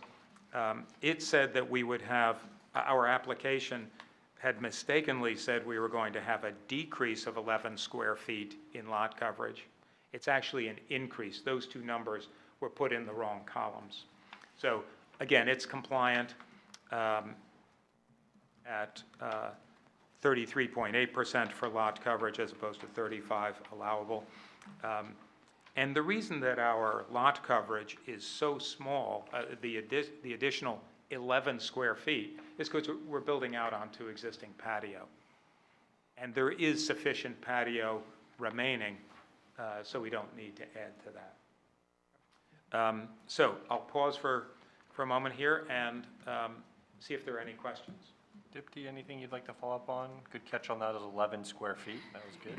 it said that we would have, our application had mistakenly said we were going to have a decrease of 11 square feet in lot coverage. It's actually an increase. Those 2 numbers were put in the wrong columns. So again, it's compliant at 33.8% for lot coverage as opposed to 35 allowable. And the reason that our lot coverage is so small, the additional 11 square feet, is because we're building out onto existing patio. And there is sufficient patio remaining, so we don't need to add to that. So I'll pause for a moment here and see if there are any questions. Dipti, anything you'd like to follow up on? Good catch on that, is 11 square feet. That was good.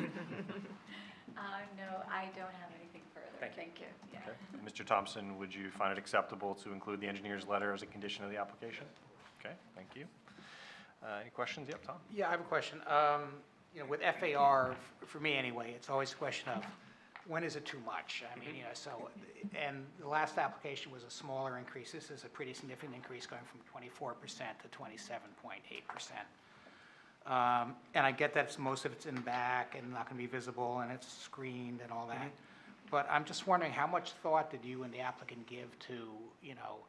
No, I don't have anything further. Thank you. Yeah. Okay. Mr. Thompson, would you find it acceptable to include the engineer's letter as a condition of the application? Okay, thank you. Any questions? Yep, Tom? Yeah, I have a question. You know, with FAR, for me anyway, it's always a question of when is it too much? I mean, you know, so, and the last application was a smaller increase. This is a pretty significant increase going from 24% to 27.8%. And I get that most of it's in back and not going to be visible and it's screened and all that. But I'm just wondering, how much thought did you and the applicant give to, you know,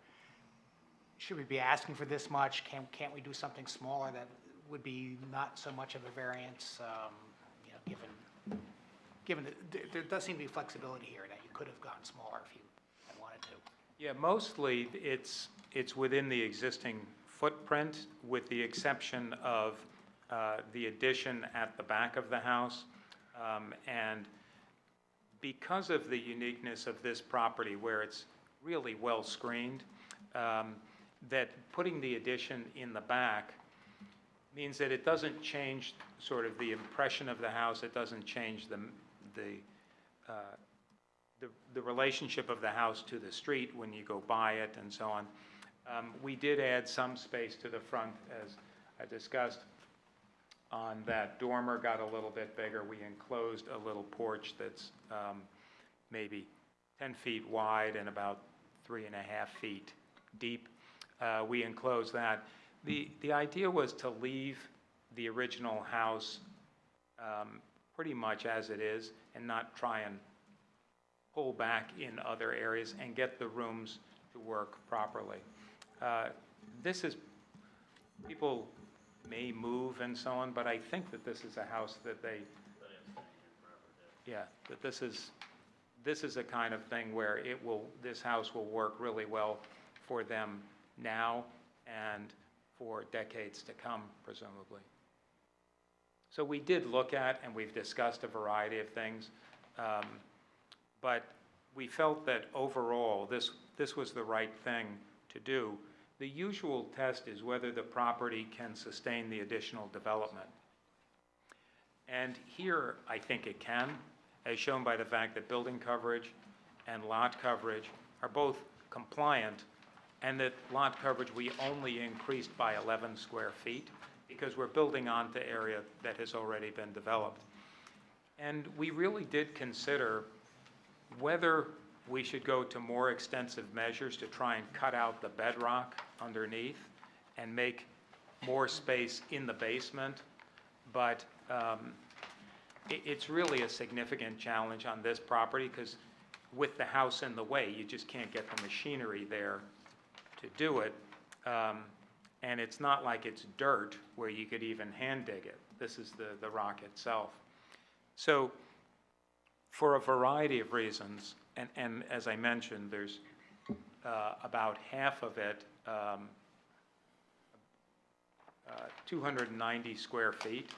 should we be asking for this much? Can't we do something smaller that would be not so much of a variance, you know, given that there does seem to be flexibility here that you could have gone smaller if you had wanted to. Yeah, mostly it's within the existing footprint, with the exception of the addition at the back of the house. And because of the uniqueness of this property, where it's really well screened, that putting the addition in the back means that it doesn't change sort of the impression of the house. It doesn't change the relationship of the house to the street when you go by it and so on. We did add some space to the front, as I discussed. On that dormer got a little bit bigger. We enclosed a little porch that's maybe 10 feet wide and about 3.5 feet deep. We enclosed that. The idea was to leave the original house pretty much as it is and not try and pull back in other areas and get the rooms to work properly. This is, people may move and so on, but I think that this is a house that they, yeah, that this is a kind of thing where this house will work really well for them now and for decades to come, presumably. So we did look at, and we've discussed a variety of things, but we felt that overall this was the right thing to do. The usual test is whether the property can sustain the additional development. And here, I think it can, as shown by the fact that building coverage and lot coverage are both compliant, and that lot coverage we only increased by 11 square feet because we're building onto area that has already been developed. And we really did consider whether we should go to more extensive measures to try and cut out the bedrock underneath and make more space in the basement. But it's really a significant challenge on this property, because with the house in the way, you just can't get the machinery there to do it. And it's not like it's dirt where you could even hand dig it. This is the rock itself. So for a variety of reasons, and as I mentioned, there's about half of it, 290 square feet,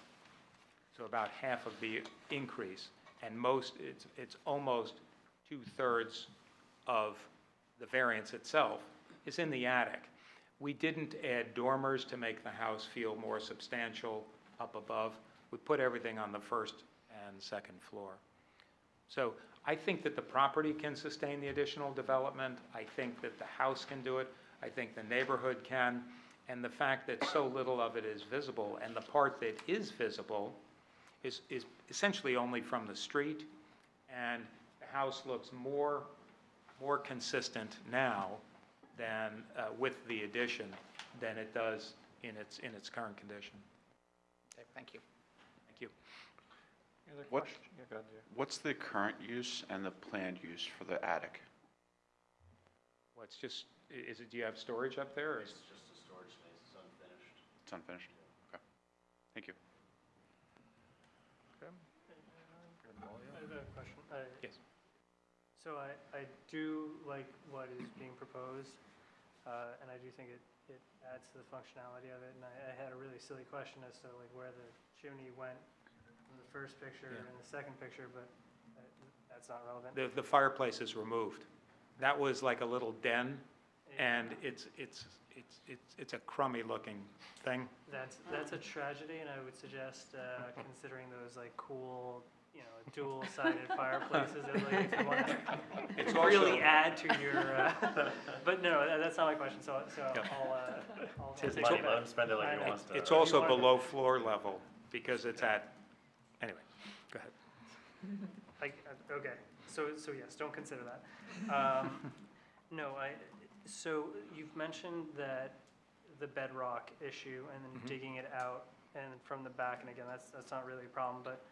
so about half of the increase, and it's almost 2/3 of the variance itself is in the attic. We didn't add dormers to make the house feel more substantial up above. We put everything on the first and second floor. So I think that the property can sustain the additional development. I think that the house can do it. I think the neighborhood can. And the fact that so little of it is visible, and the part that is visible is essentially only from the street, and the house looks more consistent now than with the addition than it does in its current condition. Okay, thank you. Thank you. Any other What- questions? Yeah, go ahead, Jay. What's the current use and the planned use for the attic? Well, it's just, do you have storage up there? Or It's just a storage space, it's unfinished. It's unfinished? Okay. Thank you. Okay. I have a question. Yes. So I do like what is being proposed, and I do think it adds to the functionality of it. And I had a really silly question as to like where the chimney went from the first picture Yeah. and the second picture, but that's not relevant. The fireplace is removed. That was like a little den, and it's a crummy looking thing. That's a tragedy, and I would suggest considering those like cool, dual-sided fireplaces. That, like, if you want It's to really also- add to your. But no, that's not my question. So Yeah. I'll It's his take money, it let back. him spend it like he I- wants to. It's also wanted to- below floor level because it's at, anyway, go ahead. Okay, so yes, don't consider that. No, so you've mentioned that the bedrock issue and then digging it out and from the back, and again, that's not really a problem, but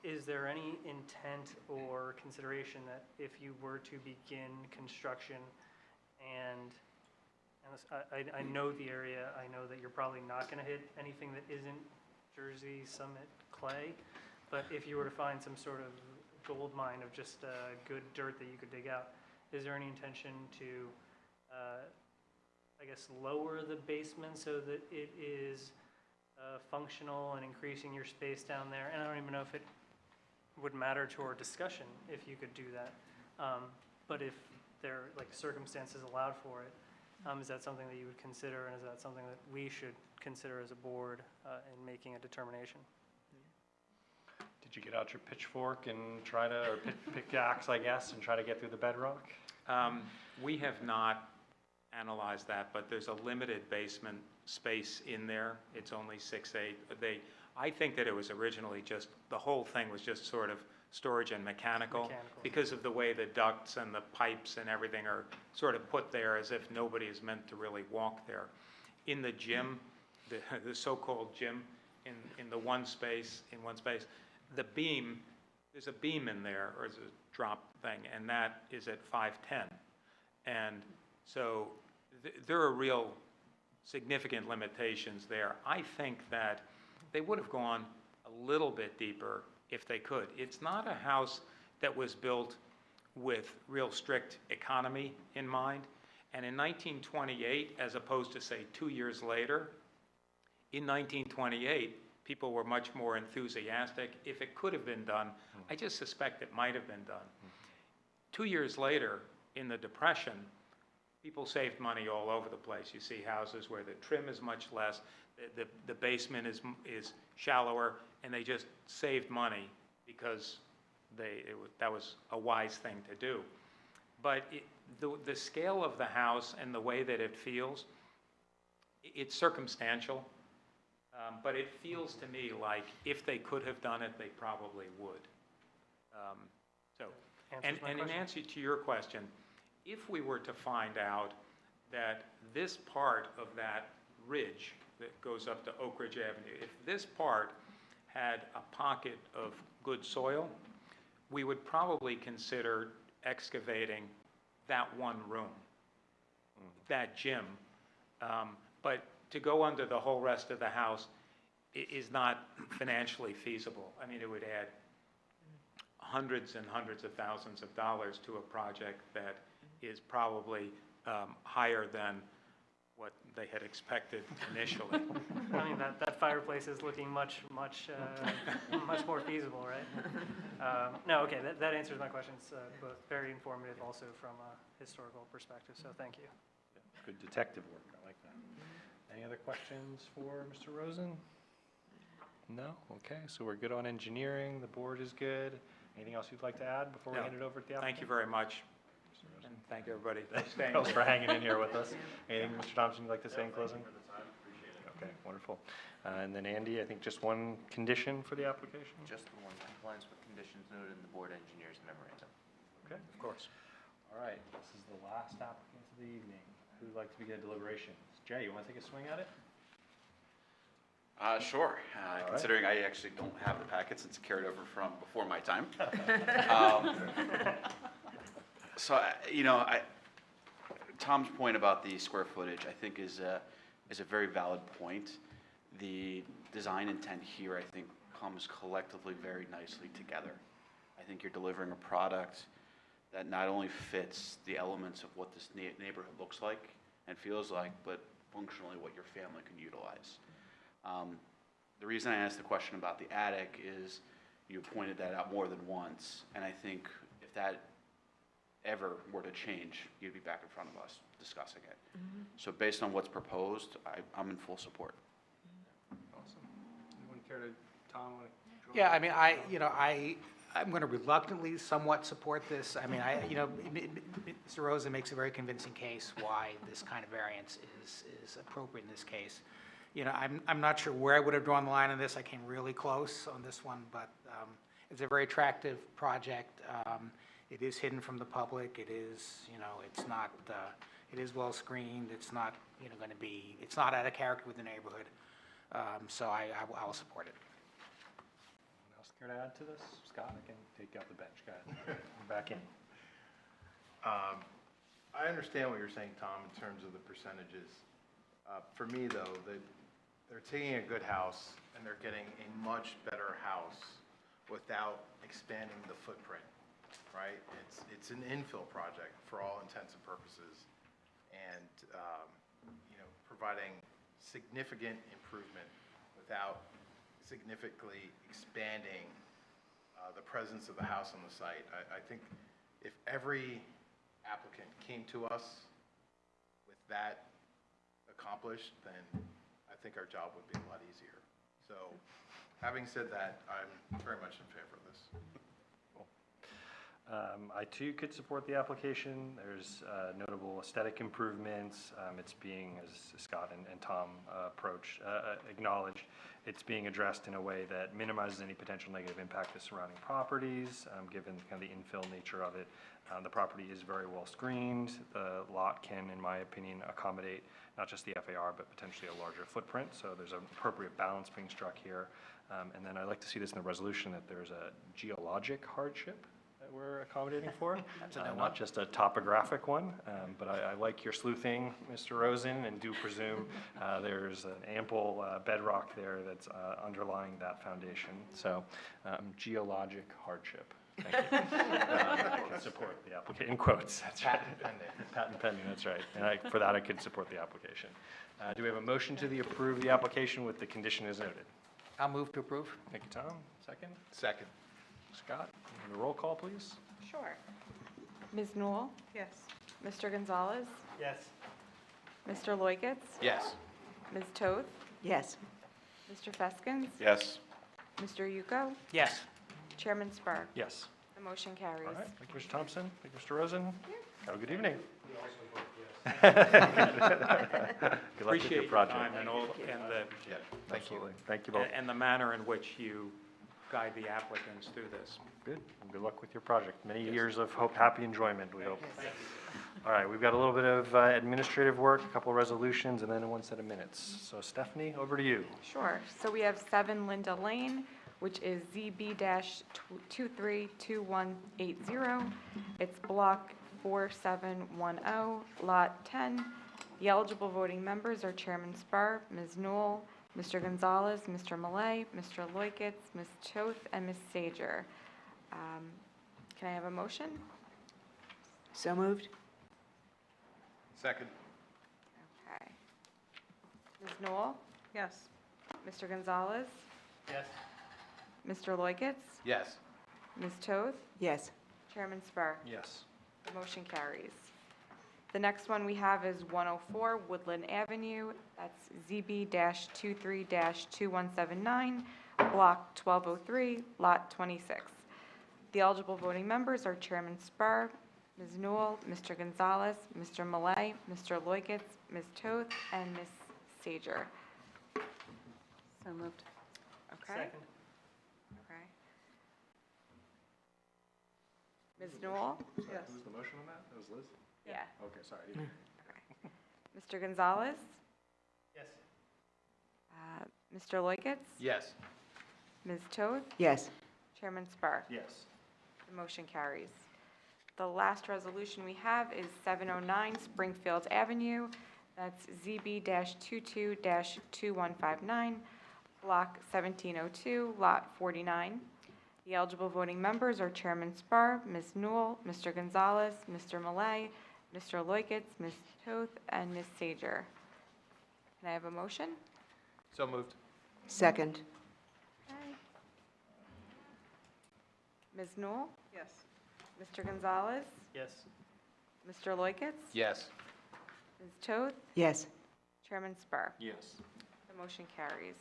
is there any intent or consideration that if you were to begin construction and I know the area, I know that you're probably not gonna hit anything that isn't Jersey Summit clay, but if you were to find some sort of gold mine of just good dirt that you could dig out, is there any intention to, I guess, lower the basement so that it is functional and increasing your space down there? And I don't even know if it would matter to our discussion if you could do that. But if there, like, circumstances allowed for it, is that something that you would consider, and is that something that we should consider as a board in making a determination? Did you get out your pitchfork and try to, or pickaxe, I guess, and try to get through the bedrock? We have not analyzed that, but there's a limited basement space in there. It's only 6'8". I think that it was originally just, the whole thing was just sort of storage and mechanical because of the way the ducts and the pipes and everything are sort of put there as if nobody is meant to really walk there. In the gym, the so-called gym, in the one space, the beam, there's a beam in there, or is a drop thing, and that is at 5'10". And so there are real significant limitations there. I think that they would have gone a little bit deeper if they could. It's not a house that was built with real strict economy in mind. And in 1928, as opposed to, say, 2 years later, in 1928, people were much more enthusiastic. If it could have been done, I just suspect it might have been done. 2 years later, in the Depression, people saved money all over the place. You see houses where the trim is much less, the basement is shallower, and they just saved money because that was a wise thing to do. But the scale of the house and the way that it feels, it's circumstantial, but it feels to me like if they could have done it, they probably would. And in answer to your question, if we were to find out that this part of that ridge that goes up to Oak Ridge Avenue, if this part had a pocket of good soil, we would probably consider excavating that one room, that gym. But to go under the whole rest of the house is not financially feasible. I mean, it would add hundreds and hundreds of thousands of dollars to a project that is probably higher than what they had expected initially. I mean, that fireplace is looking much more feasible, right? No, okay, that answers my questions, both very informative also from a historical perspective, so thank you. Good detective work, I like that. Any other questions for Mr. Rosen? No? Okay, so we're good on engineering, the board is good. Anything else you'd like to add before we No. hand it over to the applicant? Thank you very much, and thank everybody for staying. Thanks for hanging in here with us. Anything, Mr. Thompson, you'd like to say in closing? Okay, wonderful. And then Andy, I think just one condition for the application? Just the one, compliance with conditions noted in the board engineer's memorandum. Okay, of course. All right, this is the last applicant of the evening. Who'd like to begin deliberations? Jay, you want to take a swing at it? Sure. right. Considering I actually don't have the packets, it's carried over from before my time. So, Tom's point about the square footage, I think is a very valid point. The design intent here, I think, comes collectively very nicely together. I think you're delivering a product that not only fits the elements of what this neighborhood looks like and feels like, but functionally what your family can utilize. The reason I asked the question about the attic is you pointed that out more than once, and I think if that ever were to change, you'd be back in front of us discussing it. So based on what's proposed, I'm in full support. Awesome. Anyone care to, Tom, want to? Yeah, I mean, I'm going to reluctantly somewhat support this. I mean, Mr. Rosen makes a very convincing case why this kind of variance is appropriate in this case. I'm not sure where I would have drawn the line on this. I came really close on this one, but it's a very attractive project. It is hidden from the public. It is, it's not, it is well screened. It's not, going to be, it's not out of character with the neighborhood. So I'll support it. Anyone else care to add to this? Scott, I can take you off the bench. Go ahead. Back in. I understand what you're saying, Tom, in terms of the percentages. For me, though, they're taking a good house and they're getting a much better house without expanding the footprint, right? It's an infill project for all intents and purposes, and providing significant improvement without significantly expanding the presence of the house on the site. I think if every applicant came to us with that accomplished, then I think our job would be a lot easier. So, having said that, I'm very much in favor of this. Cool. I too could support the application. There's notable aesthetic improvements. It's being, as Scott and Tom acknowledged, it's being addressed in a way that minimizes any potential negative impact to surrounding properties, given kind of the infill nature of it. The property is very well screened. The lot can, in my opinion, accommodate not just the FAR, but potentially a larger footprint. So there's an appropriate balance being struck here. And then I'd like to see this in the resolution that there's a geologic hardship that we're accommodating for. Not just a topographic one, but I like your sleuthing, Mr. Rosen, and do presume there's an ample bedrock there that's underlying that foundation. So geologic hardship. Thank you. I can support the application, in quotes, that's right. Patent pending. Patent pending, that's right. And for that, I could support the application. Do we have a motion to approve the application with the condition as noted? I'll move to approve. Thank you, Tom. Second? Second. Scott, the roll call, please. Sure. Ms. Newell? Yes. Mr. Gonzalez? Yes. Mr. Loigutz? Yes. Ms. Toth? Yes. Mr. Feskins? Yes. Mr. Yuko? Yes. Chairman Spur? Yes. The motion carries. All right. Thank you, Mr. Thompson. Thank you, Mr. Rosen. Have a good evening. Good luck with Appreciate your your project. time and the, Yeah, thank you. Absolutely. Thank you both. and the manner in which you guide the applicants through this. Good. Well, good luck with your project. Many years of happy enjoyment, we hope. All right, we've got a little bit of administrative work, a couple of resolutions, and then one set of minutes. So Stephanie, over to you. Sure. So we have 7 Linda Lane. which is ZB-232180. It's Block 4710, Lot 10. The eligible voting members are Chairman Spar, Ms. Newell, Mr. Gonzalez, Mr. Malay, Mr. Loikitz, Ms. Toth, and Ms. Sager. Can I have a motion? So moved? Second. Okay. Ms. Newell? Yes. Mr. Gonzalez? Yes. Mr. Loikitz? Yes. Ms. Toth? Yes. Chairman Spar? Yes. The motion carries. The next one we have is 104 Woodland Avenue. That's ZB-23-2179, Block 1203, Lot 26. The eligible voting members are Chairman Spar, Ms. Newell, Mr. Gonzalez, Mr. Malay, Mr. Loikitz, Ms. Toth, and Ms. Sager. So moved. Okay? Second. Okay. Ms. Newell? Yes. Who's the motion on that? That was Liz? Yeah. Okay, sorry. I didn't- Mr. Gonzalez? Yes. Mr. Loikitz? Yes. Ms. Toth? Yes. Chairman Spar? Yes. The motion carries. The last resolution we have is 709 Springfield Avenue. That's ZB-22-2159, Block 1702, Lot 49. The eligible voting members are Chairman Spar, Ms. Newell, Mr. Gonzalez, Mr. Malay, Mr. Loikitz, Ms. Toth, and Ms. Sager. Can I have a motion? So moved. Second? Okay. Ms. Newell? Yes. Mr. Gonzalez? Yes. Mr. Loikitz? Yes. Ms. Toth? Yes. Chairman Spar? Yes. The motion carries.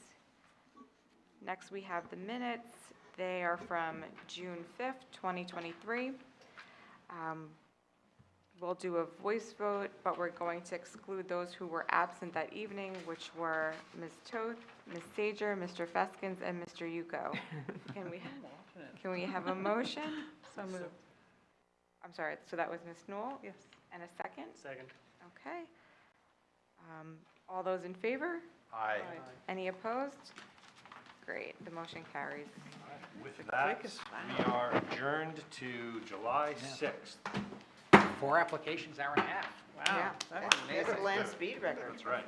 Next, we have the minutes. They are from June 5th, 2023. We'll do a voice vote, but we're going to exclude those who were absent that evening, which were Ms. Toth, Ms. Sager, Mr. Feskins, and Mr. Yuko. Can we have a motion? So moved. I'm sorry, so that was Ms. Newell? Yes. And a second? Second. Okay. All those in favor? Aye. Any opposed? Great, the motion carries. With that, we are adjourned to July 6th. 4 applications, hour and a half. Wow, that's That's amazing. a land speed record. That's right.